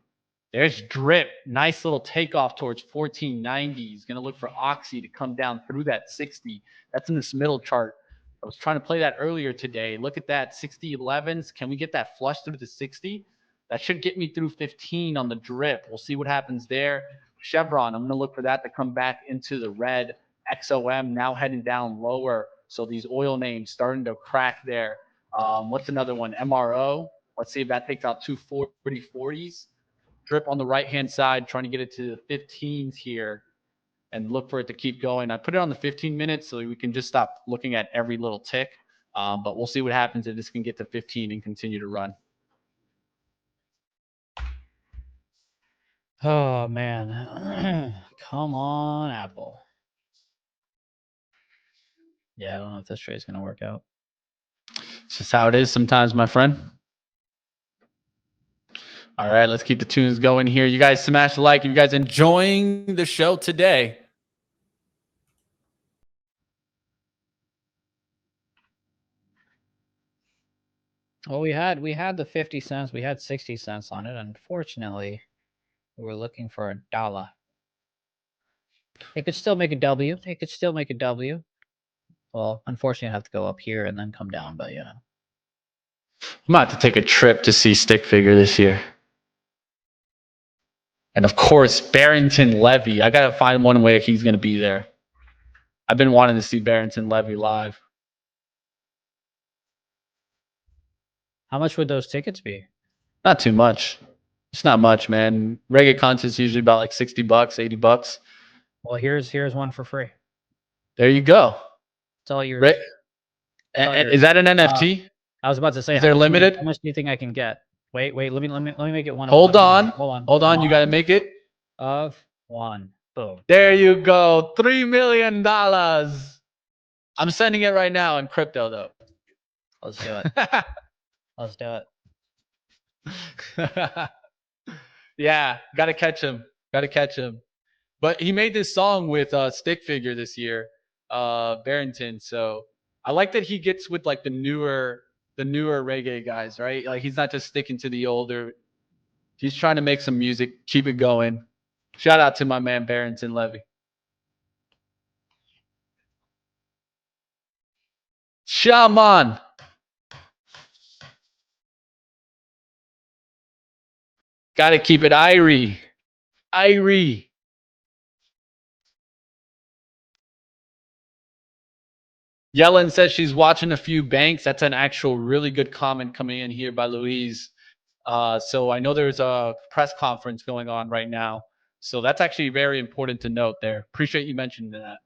There's Drip. Nice little takeoff towards 1490. He's going to look for Oxy to come down through that 60. That's in this middle chart. I was trying to play that earlier today. Look at that 60 11s. Can we get that flush through the 60? That should get me through 15 on the Drip. We'll see what happens there. Chevron, I'm going to look for that to come back into the red. XOM now heading down lower. So these oil names starting to crack there. What's another one? MRO. Let's see if that takes out 240-40s. Drip on the right-hand side, trying to get it to the 15s here and look for it to keep going. I put it on the 15 minutes so we can just stop looking at every little tick. But we'll see what happens if this can get to 15 and continue to run. Oh, man. Come on, Apple. Yeah, I don't know if this trade's going to work out. It's just how it is sometimes, my friend. All right, let's keep the tunes going here. You guys smash the like if you guys enjoying the show today. Well, we had the 50 cents. We had 60 cents on it. Unfortunately, we were looking for a dollar. It could still make a W. It could still make a W. Well, unfortunately, I have to go up here and then come down, but you know. I'm about to take a trip to see Stick Figure this year. And of course, Barrington Levy. I got to find one way he's going to be there. I've been wanting to see Barrington Levy live. How much would those tickets be? Not too much. It's not much, man. Reggae concert's usually about like $60, $80. Well, here's one for free. There you go. It's all yours. Is that an NFT? I was about to say, is there limited? How much do you think I can get? Wait. Let me make it one. Hold on. Hold on. You gotta make it. Of one. Boom. There you go. $3 million. I'm sending it right now in crypto though. Let's do it. Let's do it. Yeah, gotta catch him. But he made this song with Stick Figure this year, Barrington. So I like that he gets with like the newer reggae guys, right? Like he's not just sticking to the older. He's trying to make some music, keep it going. Shout out to my man Barrington Levy. Shaman. Gotta keep it Irie. Yellen says she's watching a few banks. That's an actual really good comment coming in here by Louise. So I know there's a press conference going on right now. So that's actually very important to note there. Appreciate you mentioning that.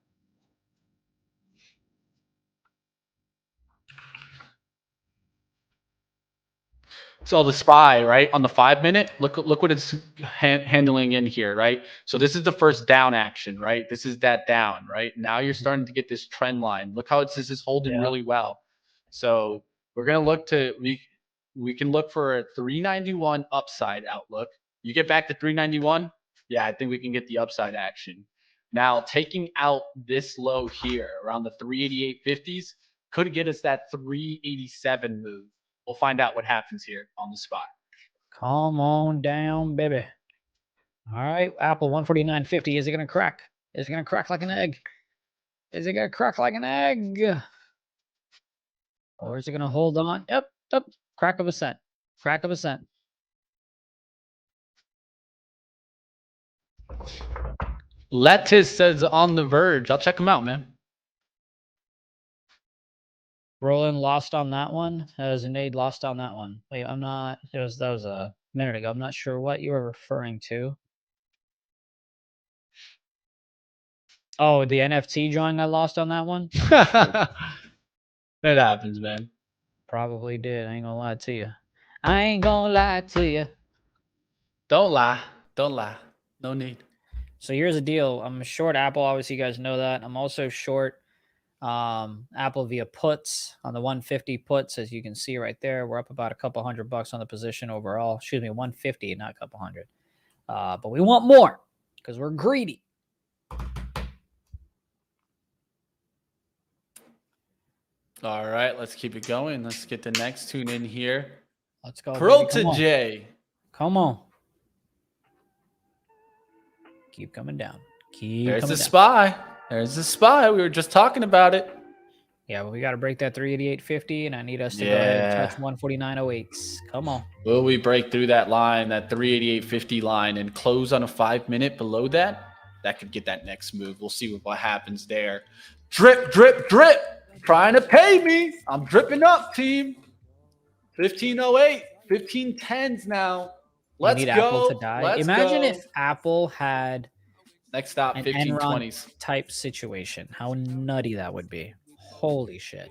So the SPY, right, on the 5-minute, look what it's handling in here, right? So this is the first down action, right? This is that down, right? Now you're starting to get this trend line. Look how this is holding really well. So we're gonna look to we can look for a 391 upside outlook. You get back to 391, yeah, I think we can get the upside action. Now taking out this low here around the 388.50s could get us that 387 move. We'll find out what happens here on the spot. Come on down, baby. All right, Apple 149.50. Is it gonna crack? Is it gonna crack like an egg? Is it gonna crack like an egg? Or is it gonna hold on? Yep. Crack of a cent. Crack of a cent. Letis says on the verge. I'll check him out, man. Roland lost on that one. Zunaid lost on that one. Wait, I'm not. That was a minute ago. I'm not sure what you were referring to. Oh, the NFT drawing I lost on that one? That happens, man. Probably did. I ain't gonna lie to you. I ain't gonna lie to you. Don't lie. Don't lie. No need. So here's the deal. I'm short Apple. Obviously, you guys know that. I'm also short Apple via puts on the 150 puts. As you can see right there, we're up about a couple $100 on the position overall. Excuse me, 150, not a couple hundred. But we want more because we're greedy. All right, let's keep it going. Let's get the next tune in here. Let's go. Protege. Come on. Keep coming down. There's the SPY. There's the SPY. We were just talking about it. Yeah, but we got to break that 388.50, and I need us to go ahead and touch 149.08. Come on. Will we break through that line, that 388.50 line, and close on a 5-minute below that? That could get that next move. We'll see what happens there. Drip, drip, drip. Trying to pay me. I'm dripping up, team. 1508, 1510s now. Let's go. Apple to die. Imagine if Apple had next stop 1520s type situation. How nutty that would be. Holy shit.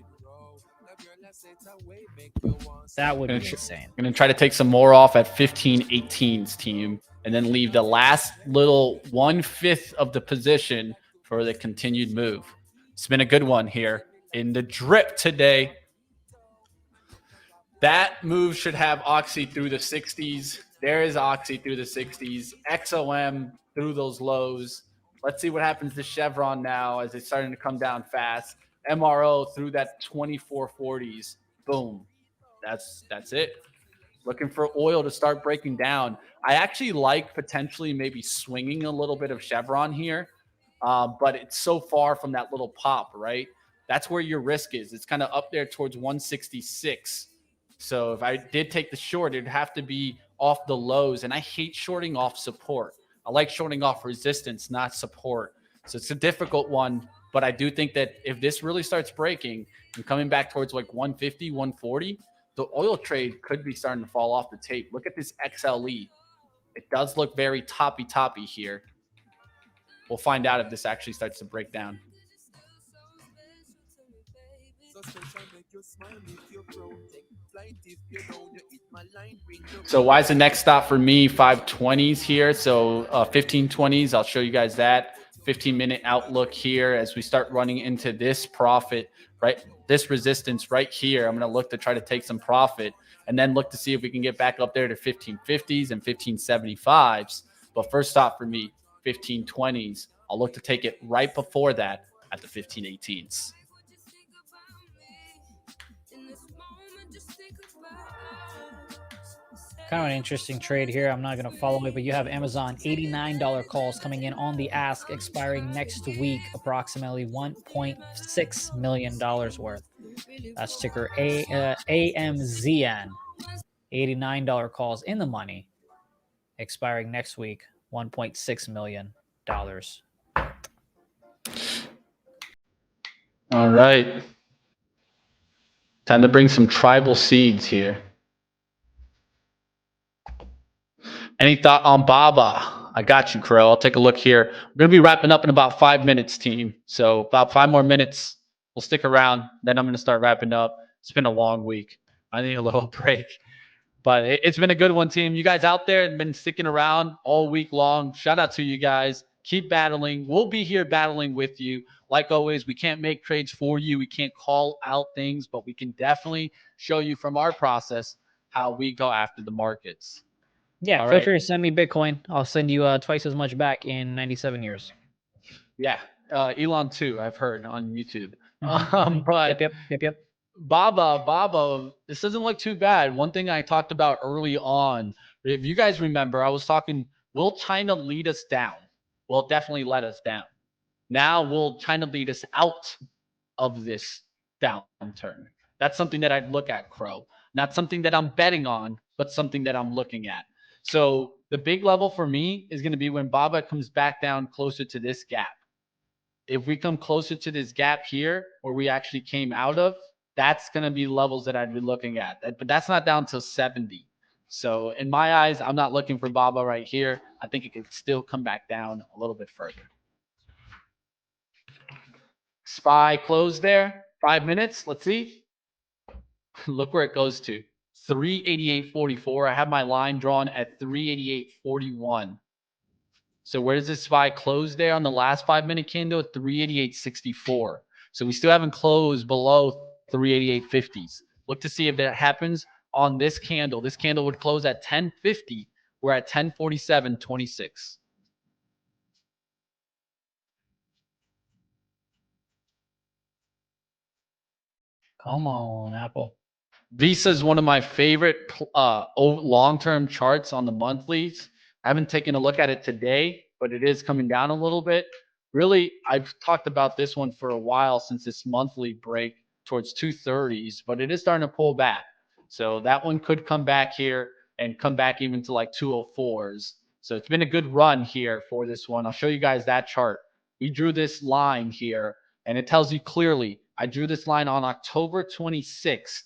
That would be insane. I'm going to try to take some more off at 1518s, team, and then leave the last little 1/5 of the position for the continued move. It's been a good one here in the drip today. That move should have Oxy through the 60s. There is Oxy through the 60s. XOM through those lows. Let's see what happens to Chevron now as it's starting to come down fast. MRO through that 2440s. Boom. That's it. Looking for oil to start breaking down. I actually like potentially maybe swinging a little bit of Chevron here, but it's so far from that little pop, right? That's where your risk is. It's kind of up there towards 166. So if I did take the short, it'd have to be off the lows. And I hate shorting off support. I like shorting off resistance, not support. So it's a difficult one. But I do think that if this really starts breaking and coming back towards like 150, 140, the oil trade could be starting to fall off the tape. Look at this XLE. It does look very toppy here. We'll find out if this actually starts to break down. So why is the next stop for me 520s here? So 1520s, I'll show you guys that. 15-minute outlook here as we start running into this profit, right? This resistance right here. I'm going to look to try to take some profit and then look to see if we can get back up there to 1550s and 1575s. But first stop for me, 1520s. I'll look to take it right before that at the 1518s. Kind of an interesting trade here. I'm not going to follow it, but you have Amazon $89 calls coming in on the ask, expiring next week, approximately $1.6 million worth. That's ticker AMZN. $89 calls in the money, expiring next week, $1.6 million. All right. Time to bring some tribal seeds here. Any thought on Baba? I got you, Crow. I'll take a look here. We're going to be wrapping up in about 5 minutes, team. So about 5 more minutes. We'll stick around. Then I'm going to start wrapping up. It's been a long week. I need a little break. But it's been a good one, team. You guys out there have been sticking around all week long. Shout out to you guys. Keep battling. We'll be here battling with you. Like always, we can't make trades for you. We can't call out things, but we can definitely show you from our process how we go after the markets. Yeah, feel free to send me Bitcoin. I'll send you twice as much back in 97 years. Yeah, Elon too, I've heard on YouTube. But Yep. Baba, this doesn't look too bad. One thing I talked about early on, if you guys remember, I was talking, will China lead us down? Well, it definitely let us down. Now, will China lead us out of this downturn? That's something that I'd look at, Crow. Not something that I'm betting on, but something that I'm looking at. So The big level for me is going to be when Baba comes back down closer to this gap. If we come closer to this gap here, where we actually came out of, that's going to be levels that I'd be looking at. But that's not down till 70. So in my eyes, I'm not looking for Baba right here. I think it could still come back down a little bit further. SPY closed there. 5 minutes. Let's see. Look where it goes to. 388.44. I have my line drawn at 388.41. So where does this SPY close there on the last 5 minute candle? 388.64. So we still haven't closed below 388.50s. Look to see if that happens on this candle. This candle would close at 10.50. We're at 10.47.26. Come on, Apple. Visa is one of my favorite long-term charts on the monthlies. I haven't taken a look at it today, but it is coming down a little bit. Really, I've talked about this one for a while since this monthly break towards 230s, but it is starting to pull back. So that one could come back here and come back even to like 204s. So it's been a good run here for this one. I'll show you guys that chart. We drew this line here, and it tells you clearly, I drew this line on October 26th.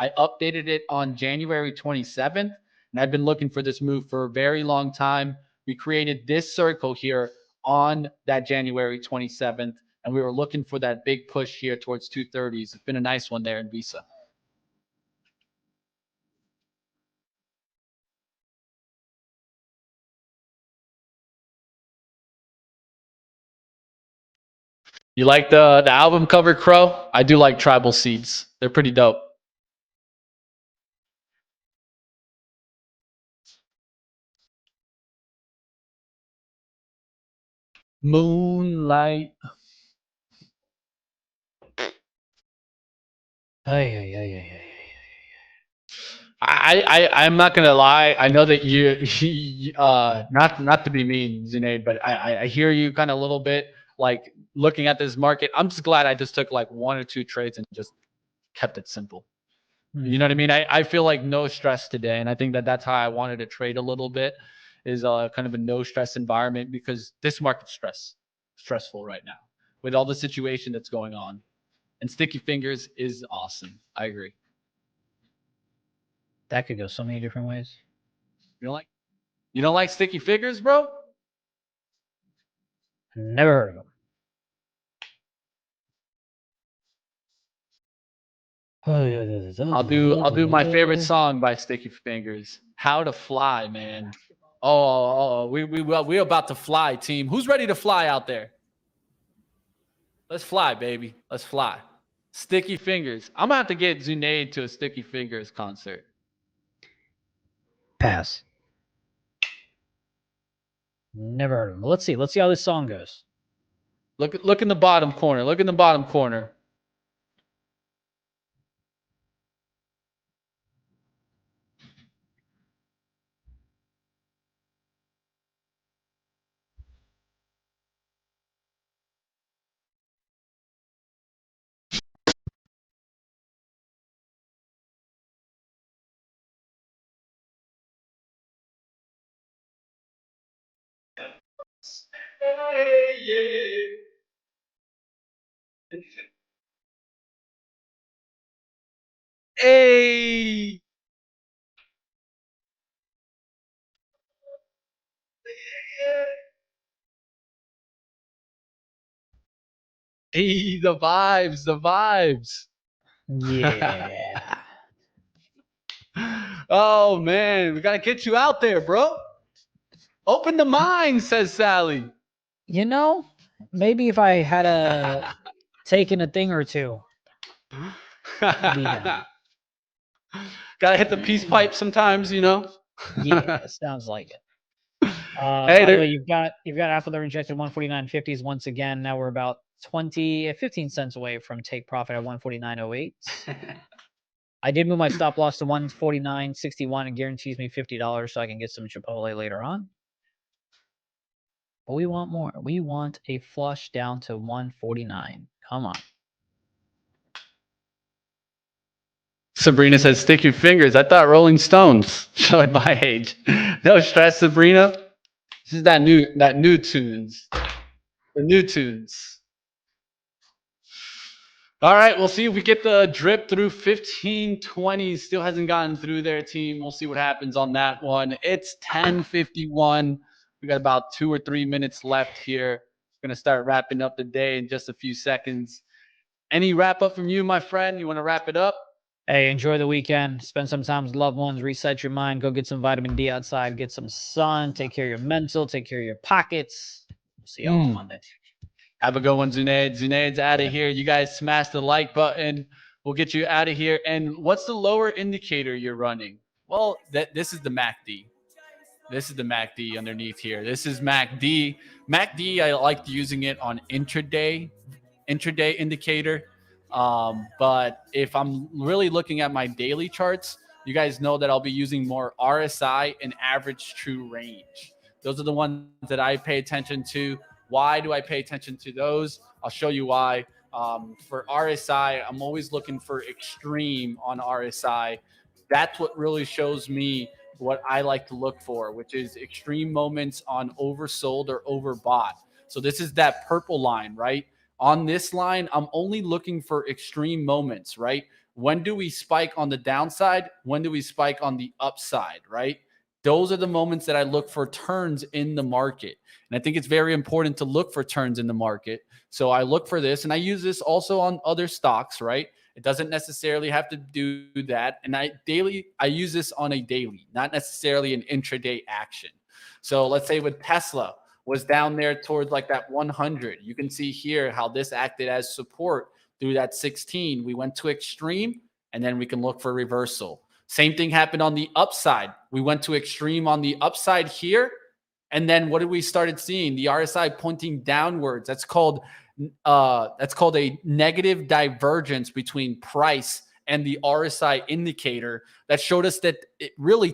I updated it on January 27th, and I've been looking for this move for a very long time. We created this circle here on that January 27th, and we were looking for that big push here towards 230s. It's been a nice one there in Visa. You like the album cover, Crow? I do like Tribal Seeds. They're pretty dope. Moonlight. I'm not gonna lie. I know that you not to be mean, Zunaid, but I hear you kind of a little bit like looking at this market. I'm just glad I just took like 1 or 2 trades and just kept it simple. You know what I mean? I feel like no stress today, and I think that that's how I wanted to trade a little bit, is kind of a no stress environment, because this market's stressful right now with all the situation that's going on, and sticky fingers is awesome. I agree. That could go so many different ways. You don't like sticky fingers, bro? Never heard of them. I'll do my favorite song by Sticky Fingers. How to Fly, man. We're about to fly, team. Who's ready to fly out there? Let's fly, baby. Let's fly. Sticky Fingers. I'm gonna have to get Zunaid to a Sticky Fingers concert. Pass. Never heard of them. Let's see. Let's see how this song goes. Look in the bottom corner. Look in the bottom corner. Hey. Hey, the vibes, the vibes. Yeah. Oh man, we gotta get you out there, bro. Open the mind, says Sally. You know, maybe if I had taken a thing or two, be down. Gotta hit the peace pipe sometimes, you know. Yeah, sounds like it. Hey, By the way, you've got Apple that rejected 149.50s once again. Now we're about 15 cents away from take profit at 149.08. I did move my stop loss to 149.61. It guarantees me $50 so I can get some Chipotle later on. But we want more. We want a flush down to 149. Come on. Sabrina says, stick your fingers. I thought Rolling Stones showed my age. No stress, Sabrina. This is that new tunes. The new tunes. All right, we'll see if we get the drip through 1520. Still hasn't gotten through their team. We'll see what happens on that one. It's 10:51. We got about 2 or 3 minutes left here. Going to start wrapping up the day in just a few seconds. Any wrap up from you, my friend? You want to wrap it up? Hey, enjoy the weekend. Spend some time with loved ones. Reset your mind. Go get some vitamin D outside. Get some sun. Take care of your mental. Take care of your pockets. See y'all on Monday. Have a good one, Zunaid. Zunaid's out of here. You guys smash the like button. We'll get you out of here. And what's the lower indicator you're running? Well, this is the MACD. This is the MACD underneath here. This is MACD. MACD, I like using it on intraday indicator. But if I'm really looking at my daily charts, you guys know that I'll be using more RSI and average true range. Those are the ones that I pay attention to. Why do I pay attention to those? I'll show you why. For RSI, I'm always looking for extreme on RSI. That's what really shows me what I like to look for, which is extreme moments on oversold or overbought. So this is that purple line, right? On this line, I'm only looking for extreme moments, right? When do we spike on the downside? When do we spike on the upside, right? Those are the moments that I look for turns in the market. And I think it's very important to look for turns in the market. So I look for this, and I use this also on other stocks, right? It doesn't necessarily have to do that. And I use this on a daily, not necessarily an intraday action. So let's say with Tesla was down there towards like that 100. You can see here how this acted as support through that 16. We went to extreme, and then we can look for reversal. Same thing happened on the upside. We went to extreme on the upside here. And then what did we started seeing? The RSI pointing downwards. That's called a negative divergence between price and the RSI indicator. That showed us that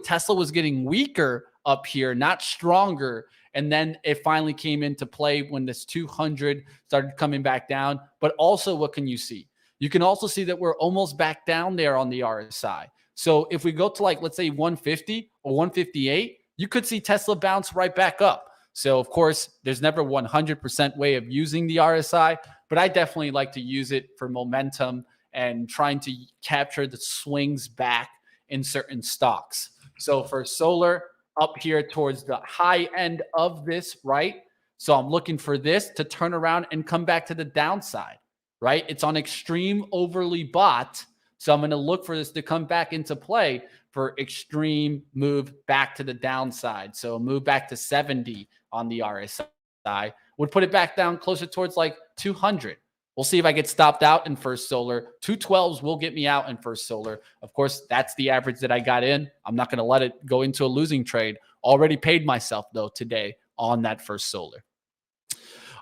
Tesla was getting weaker up here, not stronger. And then it finally came into play when this 200 started coming back down. But also, what can you see? You can also see that we're almost back down there on the RSI. So if we go to let's say 150 or 158, you could see Tesla bounce right back up. So of course, there's never 100% way of using the RSI, but I definitely like to use it for momentum and trying to capture the swings back in certain stocks. So for solar, up here towards the high end of this, right? So I'm looking for this to turn around and come back to the downside, right? It's on extreme overly bought. So I'm going to look for this to come back into play for extreme move back to the downside. So move back to 70 on the RSI would put it back down closer towards 200. We'll see if I get stopped out in First Solar. 212s will get me out in First Solar. Of course, that's the average that I got in. I'm not going to let it go into a losing trade. Already paid myself, though, today on that First Solar.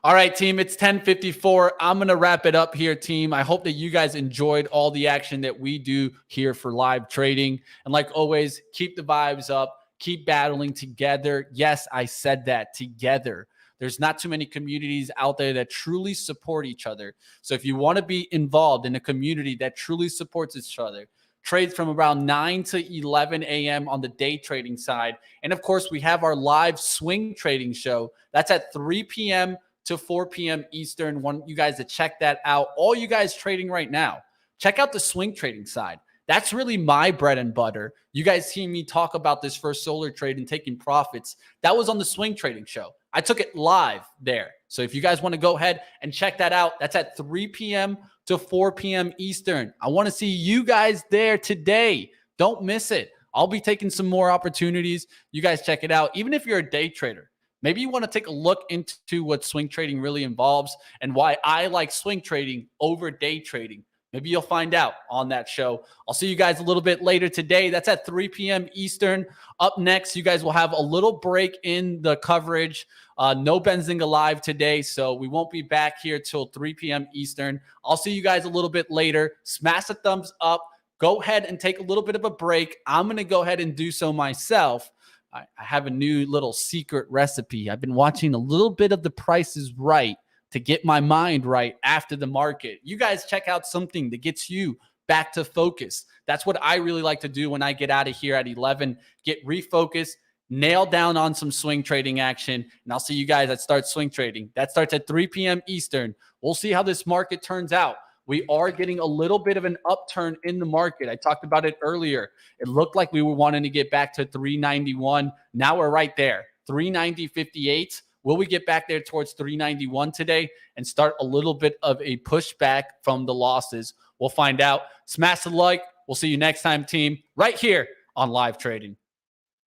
All right, team, it's 10:54. I'm going to wrap it up here, team. I hope that you guys enjoyed all the action that we do here for live trading. And like always, keep the vibes up. Keep battling together. Yes, I said that, together. There's not too many communities out there that truly support each other. So if you want to be involved in a community that truly supports each other, trades from around 9 to 11 a.m. on the day trading side. And of course, we have our live swing trading show. That's at 3 p.m. to 4 p.m. Eastern. Want you guys to check that out. All you guys trading right now, check out the swing trading side. That's really my bread and butter. You guys see me talk about this First Solar trade and taking profits. That was on the swing trading show. I took it live there. So if you guys want to go ahead and check that out, that's at 3 p.m. to 4 p.m. Eastern. I want to see you guys there today. Don't miss it. I'll be taking some more opportunities. You guys check it out. Even if you're a day trader, maybe you want to take a look into what swing trading really involves and why I like swing trading over day trading. Maybe you'll find out on that show. I'll see you guys a little bit later today. That's at 3 p.m. Eastern. Up next, you guys will have a little break in the coverage. No Benzinga live today, so we won't be back here till 3 p.m. Eastern. I'll see you guys a little bit later. Smash a thumbs up. Go ahead and take a little bit of a break. I'm going to go ahead and do so myself. I have a new little secret recipe. I've been watching a little bit of The Price is Right to get my mind right after the market. You guys check out something that gets you back to focus. That's what I really like to do when I get out of here at 11, get refocused, nail down on some swing trading action, and I'll see you guys at Start Swing Trading. That starts at 3 p.m. Eastern. We'll see how this market turns out. We are getting a little bit of an upturn in the market. I talked about it earlier. It looked like we were wanting to get back to 391. Now we're right there, 390.58. Will we get back there towards 391 today and start a little bit of a pushback from the losses? We'll find out. Smash the like. We'll see you next time, team, right here on Live Trading.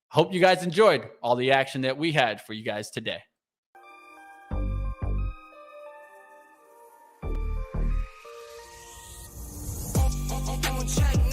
Hope you guys enjoyed all the action that we had for you guys today.